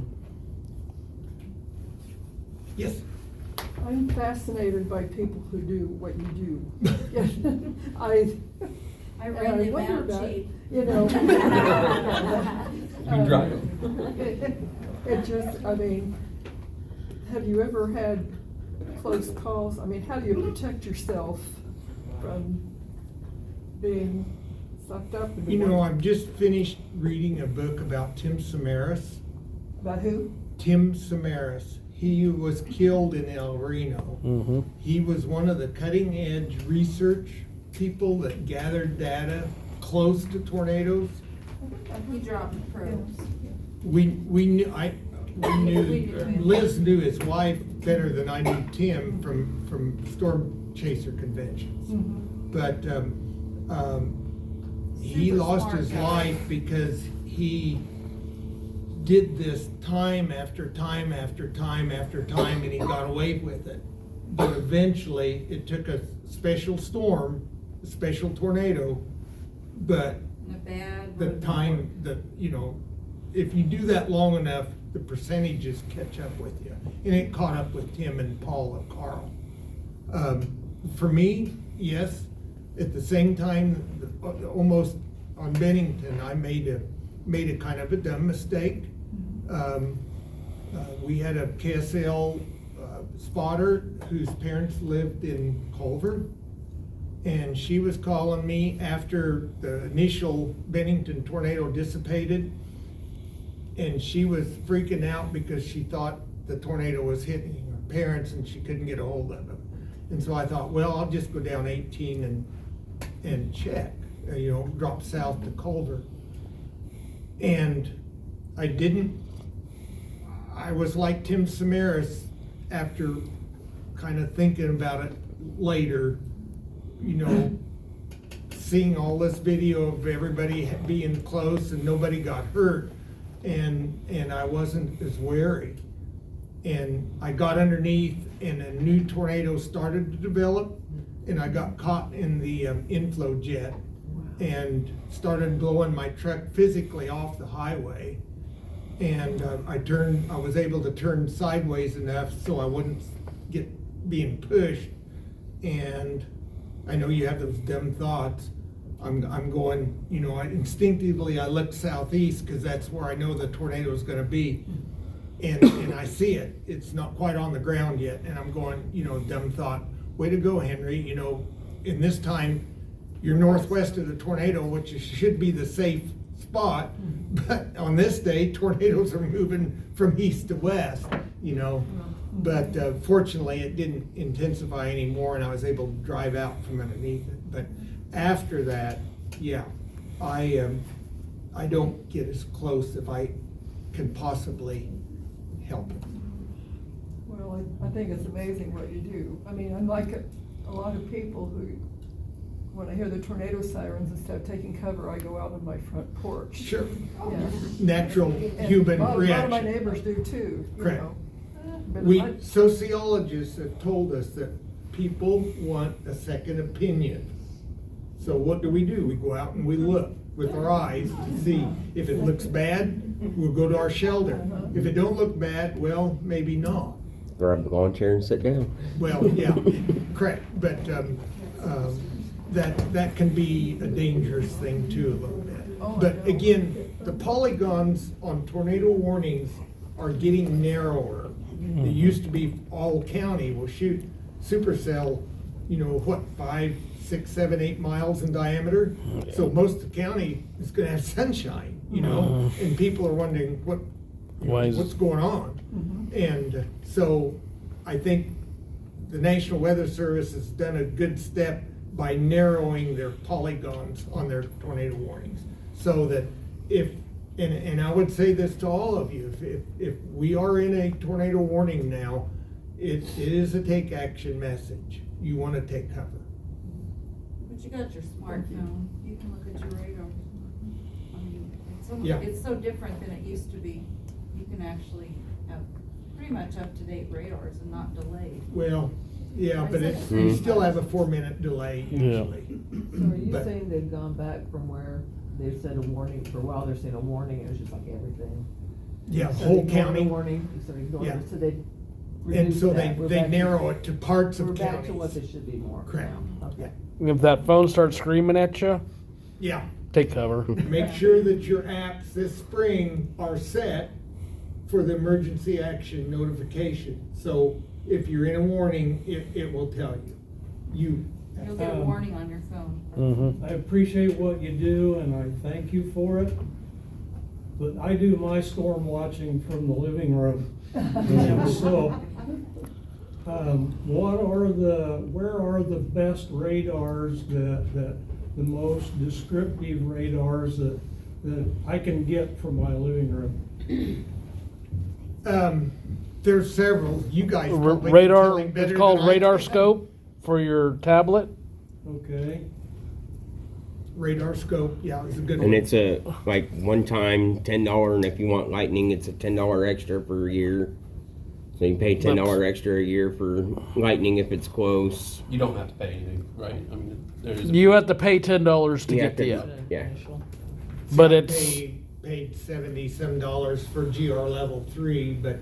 [SPEAKER 1] Yes.
[SPEAKER 12] I'm fascinated by people who do what you do. I
[SPEAKER 7] ran them
[SPEAKER 12] wonder
[SPEAKER 7] out
[SPEAKER 12] about,
[SPEAKER 7] cheap.
[SPEAKER 12] you know.
[SPEAKER 4] You drive them.
[SPEAKER 12] It just, I mean, have you ever had close calls? I mean, how do you protect yourself from being sucked up into
[SPEAKER 1] You know,
[SPEAKER 12] one?
[SPEAKER 1] I've just finished reading a book about Tim Samaras.
[SPEAKER 12] About who?
[SPEAKER 1] Tim Samaras. He was killed in El Reno.
[SPEAKER 5] Mm-hmm.
[SPEAKER 1] He was one of the cutting edge research people that gathered data close to tornadoes.
[SPEAKER 7] He dropped probes.
[SPEAKER 1] We knew Liz knew his wife better than I knew Tim from storm chaser conventions.
[SPEAKER 12] Mm-hmm.
[SPEAKER 1] But he
[SPEAKER 11] Super
[SPEAKER 1] lost
[SPEAKER 11] smart
[SPEAKER 1] his
[SPEAKER 11] guy.
[SPEAKER 1] life because he did this time after time after time after time, and he got away with it. But eventually, it took a special storm, a special tornado, but
[SPEAKER 7] In a bad.
[SPEAKER 1] the
[SPEAKER 7] road
[SPEAKER 1] time, if you do that long enough, the percentages catch up with you. And it caught up with Tim and Paul and Carl. For me, yes, at the same time, almost on Bennington, I made a kind of a dumb mistake. We had a KSL spotter whose parents lived in Culver, and she was calling me after the initial Bennington tornado dissipated, and she was freaking out because she thought the tornado was hitting her parents and she couldn't get a hold of them. And so I thought, well, I'll just go down 18 and check, drop south to Culver. And I didn't. I was like Tim Samaras after kind of thinking about it later, seeing all this video of everybody being close and nobody got hurt, and I wasn't as wary. And I got underneath and a new tornado started to develop, and I got caught in the inflow jet and started blowing my truck physically off the highway. And I was able to turn sideways enough so I wouldn't get being pushed. And I know you have those dumb thoughts. I'm going, instinctively I look southeast because that's where I know the tornado is going to be. And I see it. It's not quite on the ground yet. And I'm going, dumb thought, way to go, Henry. In this time, you're northwest of the tornado, which should be the safe spot. But on this day, tornadoes are moving from east to west, But fortunately, it didn't intensify anymore, and I was able to drive out from underneath it. But after that, yeah, I don't get as close if I can possibly help it.
[SPEAKER 12] Well, I think it's amazing what you do. I mean, unlike a lot of people who, when I hear the tornado sirens, instead of taking cover, I go out on my front porch.
[SPEAKER 1] Sure.
[SPEAKER 12] Yeah.
[SPEAKER 1] Natural
[SPEAKER 12] And
[SPEAKER 1] human
[SPEAKER 12] a lot of
[SPEAKER 1] reaction.
[SPEAKER 12] my neighbors do too,
[SPEAKER 1] Correct.
[SPEAKER 12] But
[SPEAKER 1] Sociologists have told us that people want a second opinion. So what do? We go out and we look with our eyes to see if it looks bad, we'll go to our shelter. If it don't look bad, well, maybe not.
[SPEAKER 8] Grab the lawn chair and sit down.
[SPEAKER 1] Well, yeah, correct, but that can be a dangerous thing too, a little bit. But again, the polygons on tornado warnings are getting narrower. It used to be all county. Well, shoot, supercell, 5, 6, 7, 8 miles in diameter. So most of the county is going to have sunshine, and people are wondering what's going on. And so I think the National Weather Service has done a good step by narrowing their polygons on their tornado warnings, so that and I would say this to all of you, if we are in a tornado warning now, it is a take action message. You want to take cover.
[SPEAKER 7] But you got your smartphone, you can look at your radar. I mean,
[SPEAKER 1] Yeah.
[SPEAKER 7] it's so different than it used to be. You can actually have pretty much up-to-date radars and not delayed.
[SPEAKER 1] Well, yeah, but
[SPEAKER 7] It's
[SPEAKER 1] you still have a 4-minute delay usually.
[SPEAKER 3] So are you
[SPEAKER 1] But-
[SPEAKER 3] saying they've gone back from where they said a warning, for a while they're saying a warning, it was just like everything?
[SPEAKER 1] Yeah,
[SPEAKER 3] So
[SPEAKER 1] whole
[SPEAKER 3] they ignored the
[SPEAKER 1] county.
[SPEAKER 3] warning, so they ignored
[SPEAKER 1] Yeah.
[SPEAKER 3] it, so they
[SPEAKER 1] And
[SPEAKER 3] reduced
[SPEAKER 1] so
[SPEAKER 3] that. We're
[SPEAKER 1] they
[SPEAKER 3] back
[SPEAKER 1] narrow
[SPEAKER 3] to-
[SPEAKER 1] it to parts
[SPEAKER 3] We're
[SPEAKER 1] of
[SPEAKER 3] back to what
[SPEAKER 1] counties.
[SPEAKER 3] they should be more
[SPEAKER 1] Correct.
[SPEAKER 3] now. Okay.
[SPEAKER 5] If that phone starts screaming at you,
[SPEAKER 1] Yeah,
[SPEAKER 5] take cover.
[SPEAKER 1] make sure that your apps this spring are set for the emergency action notification. So if you're in a warning, it will tell you.
[SPEAKER 7] You'll get a warning on your phone.
[SPEAKER 5] Mm-hmm.
[SPEAKER 9] I appreciate what you do and I thank you for it. But I do my storm watching from the living room. And so, where are the best radars the most descriptive radars that I can get from my living room?
[SPEAKER 1] There's several. You guys probably can
[SPEAKER 5] Radar,
[SPEAKER 1] tell him better
[SPEAKER 5] it's called
[SPEAKER 1] than I
[SPEAKER 5] Radar
[SPEAKER 1] can.
[SPEAKER 5] Scope for your tablet.
[SPEAKER 9] Okay.
[SPEAKER 1] radar scope, yeah, it's a good one.
[SPEAKER 8] And it's a, like, one time, $10, and if you want lightning, it's a $10 extra per year. So you pay $10 extra a year for lightning if it's close.
[SPEAKER 4] You don't have to pay anything, right? I mean, there's.
[SPEAKER 5] You have to pay $10 to
[SPEAKER 8] You
[SPEAKER 5] get
[SPEAKER 8] have to-
[SPEAKER 5] the app.
[SPEAKER 8] Yeah.
[SPEAKER 5] But
[SPEAKER 1] I
[SPEAKER 5] it's,
[SPEAKER 1] paid $70-some for GR level 3, but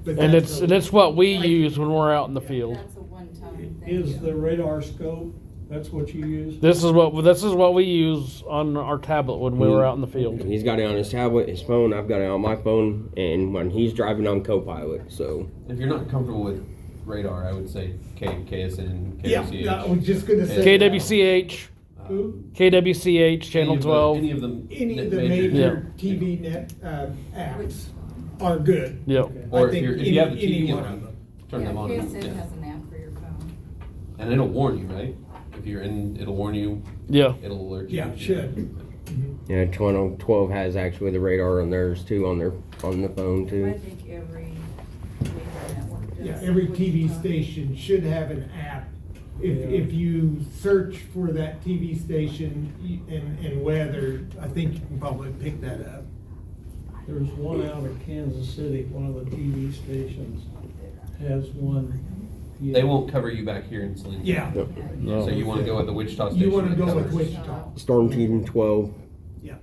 [SPEAKER 5] and
[SPEAKER 1] that's
[SPEAKER 5] it's what we use when we're out in the field.
[SPEAKER 7] That's a one-time thing.
[SPEAKER 9] Is the radar scope, that's what you use?
[SPEAKER 5] This is what we use on our tablet when we were out in the field.
[SPEAKER 8] He's got it on his tablet, his phone, I've got it on my phone, and when he's driving on Copilot, so.
[SPEAKER 4] If you're not comfortable with radar, I would say KSN,
[SPEAKER 1] Yeah,
[SPEAKER 4] KWCH.
[SPEAKER 1] I was just gonna say.
[SPEAKER 5] KWCH,
[SPEAKER 1] Who?
[SPEAKER 5] KWCH, Channel 12.
[SPEAKER 4] Any of them.
[SPEAKER 1] Any of the
[SPEAKER 4] major-
[SPEAKER 1] major TV net apps are good.
[SPEAKER 5] Yep.
[SPEAKER 4] Or
[SPEAKER 1] I think
[SPEAKER 4] if you have the
[SPEAKER 1] any
[SPEAKER 4] TV
[SPEAKER 1] one
[SPEAKER 4] on,
[SPEAKER 1] of them.
[SPEAKER 4] turn them on.
[SPEAKER 7] KSN
[SPEAKER 4] Yeah.
[SPEAKER 7] has an app for your phone.
[SPEAKER 4] And it'll warn you, right? If you're in, it'll warn you.
[SPEAKER 5] Yeah.
[SPEAKER 4] It'll alert you.
[SPEAKER 1] Yeah, it should.
[SPEAKER 8] Yeah, 12 has actually the radar on theirs too, on the phone
[SPEAKER 7] I
[SPEAKER 8] too.
[SPEAKER 7] think every major network does.
[SPEAKER 1] Yeah, every TV station should have an app. If you search for that TV station and weather, I think you can probably pick that up.
[SPEAKER 9] There's one out of Kansas City, one of the TV stations has one.
[SPEAKER 4] They won't cover you back here in Saline.
[SPEAKER 1] Yeah.
[SPEAKER 4] So you wanna go with the Wichita station?
[SPEAKER 1] You wanna
[SPEAKER 4] that
[SPEAKER 1] go with
[SPEAKER 4] covers-
[SPEAKER 1] Wichita.
[SPEAKER 8] Storm Team 12.
[SPEAKER 1] Yeah.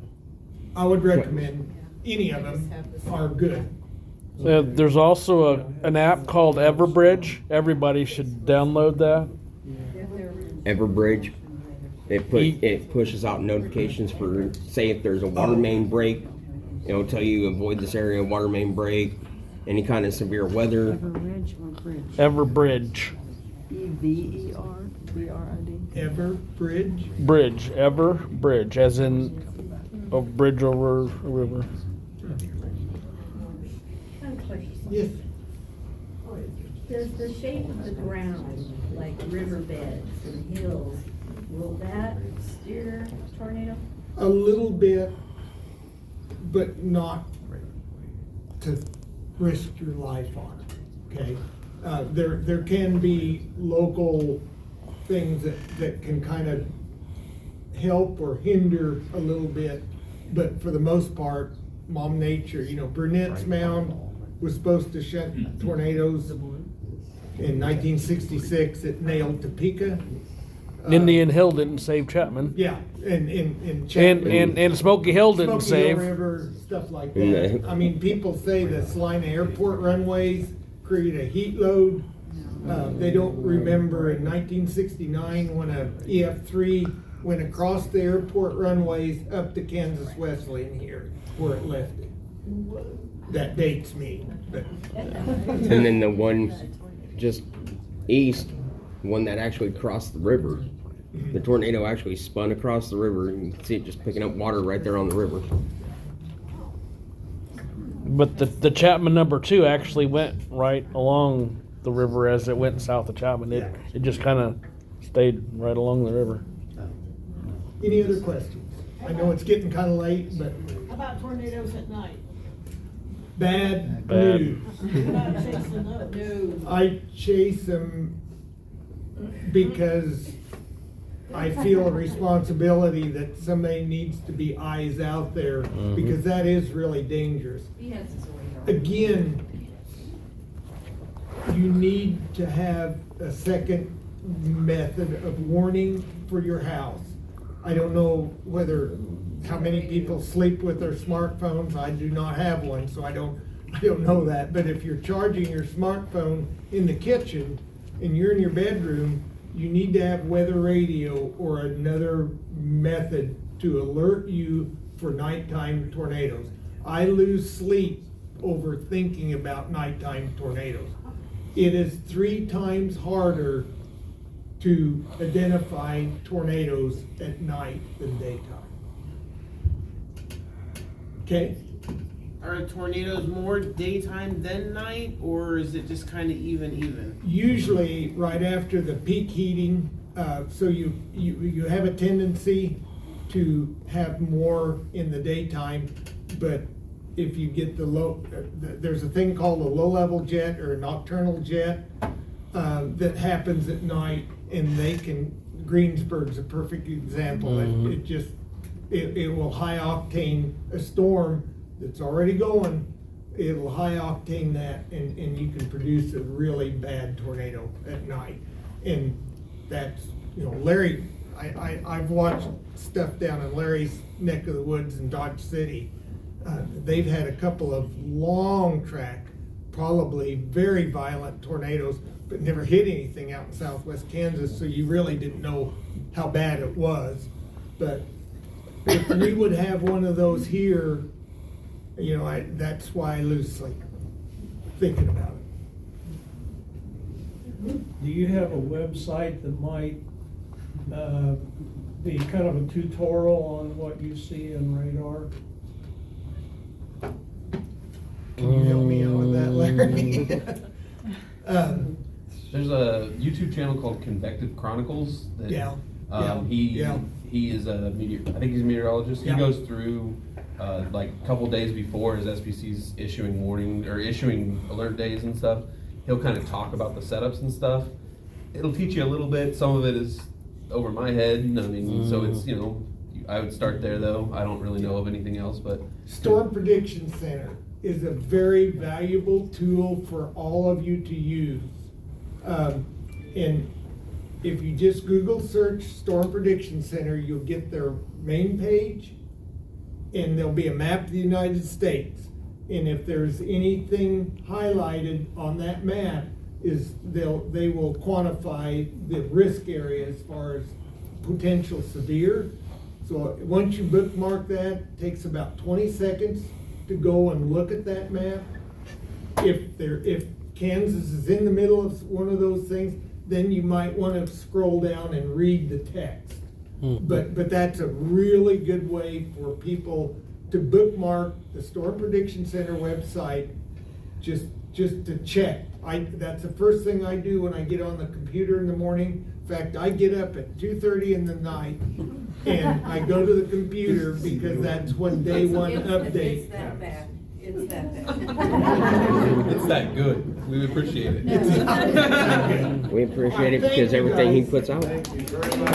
[SPEAKER 1] I would recommend any of them are good.
[SPEAKER 5] There's also an app called Everbridge. Everybody should download that.
[SPEAKER 8] Everbridge. It pushes out notifications for, say if there's a water main break, it'll tell you avoid this area, water main break, any kind of severe weather.
[SPEAKER 12] Everbridge or bridge?
[SPEAKER 5] Everbridge.
[SPEAKER 12] EVERBRID.
[SPEAKER 1] Everbridge.
[SPEAKER 5] Bridge. Everbridge, as in a bridge over a river.
[SPEAKER 1] Yes.
[SPEAKER 13] Does the shape of the ground, like riverbeds and hills, will that steer tornado?
[SPEAKER 1] A little bit, but not to risk your life on it, okay? There can be local things that can kind of help or hinder a little bit, but for the most part, Mom Nature, Burnett's Mound was supposed to shut tornadoes. In 1966, it nailed Topeka.
[SPEAKER 5] Indian Hill didn't save Chapman.
[SPEAKER 1] Yeah, and Chapman.
[SPEAKER 5] And Smoky Hill didn't
[SPEAKER 1] Smoky Hill
[SPEAKER 5] save.
[SPEAKER 1] River, stuff like
[SPEAKER 8] Yeah.
[SPEAKER 1] that. I mean, people say the Salina Airport runways create a heat load. They don't remember in 1969 when a EF-3 went across the airport runways up to Kansas Wesleyan here, where it left it. That dates me, but.
[SPEAKER 8] And then the one just east, one that actually crossed the river. The tornado actually spun across the river, and you can see it just picking up water right there on the river.
[SPEAKER 5] But the Chapman number 2 actually went right along the river as it went south of Chapman. It just kind of stayed right along the river.
[SPEAKER 1] Any other questions? I know it's getting kind of late, but
[SPEAKER 2] How about tornadoes at night?
[SPEAKER 1] bad
[SPEAKER 5] Bad.
[SPEAKER 1] news.
[SPEAKER 2] How about chasing those?
[SPEAKER 1] I chase them because I feel a responsibility that somebody needs to be eyes out there, because that is really dangerous.
[SPEAKER 7] He has his radar.
[SPEAKER 1] Again, you need to have a second method of warning for your house. I don't know how many people sleep with their smartphones. I do not have one, so I don't know that. But if you're charging your smartphone in the kitchen and you're in your bedroom, you need to have weather radio or another method to alert you for nighttime tornadoes. I lose sleep over thinking about nighttime tornadoes. It is 3 times harder to identify tornadoes at night than daytime. Okay?
[SPEAKER 10] Are tornadoes more daytime than night, or is it just kind of even?
[SPEAKER 1] Usually right after the peak heating, so you have a tendency to have more in the daytime, but if you get there's a thing called a low-level jet or a nocturnal jet that happens at night, and Greensburg's a perfect example. It just it will high octane a storm that's already going. It'll high octane that, and you can produce a really bad tornado at night. And that's, you know, Larry, I've watched stuff down in Larry's neck of the woods in Dodge City. They've had a couple of long track, probably very violent tornadoes, but never hit anything out in southwest Kansas, so you really didn't know how bad it was. But if we would have one of those here, you know, that's why I lose sleep thinking about it.
[SPEAKER 14] Do you have a website that might be kind of a tutorial on what you see in radar?
[SPEAKER 1] Can you help me out with that, Larry?
[SPEAKER 4] There's a YouTube channel called Convective Chronicles. That,
[SPEAKER 1] Yeah.
[SPEAKER 4] He is a I think he's a meteorologist.
[SPEAKER 1] Yeah.
[SPEAKER 4] He goes through like a couple days before his SPC's issuing warning or issuing alert days and stuff. He'll kind of talk about the setups and stuff. It'll teach you a little bit. Some of it is over my head. I mean, so it's, you know, I would start there though. I don't really know of anything else, but
[SPEAKER 1] Storm Prediction Center is a very valuable tool for all of you to use. And if you just Google search Storm Prediction Center, you'll get their main page, and there'll be a map of the United States. And if there's anything highlighted on that map, they will quantify the risk area as far as potential severe. So once you bookmark that, it takes about 20 seconds to go and look at that map. If Kansas is in the middle of one of those things, then you might want to scroll down and read the text. But that's a really good way for people to bookmark the Storm Prediction Center website, just to check. That's the first thing I do when I get on the computer in the morning. In fact, I get up at 2:30 in the night and I go to the computer because that's when day one update
[SPEAKER 7] It's that
[SPEAKER 1] comes.
[SPEAKER 7] bad. It's that bad.
[SPEAKER 4] it's that good. We appreciate it.
[SPEAKER 8] We appreciate it because everything he puts out.
[SPEAKER 1] Thank you very much.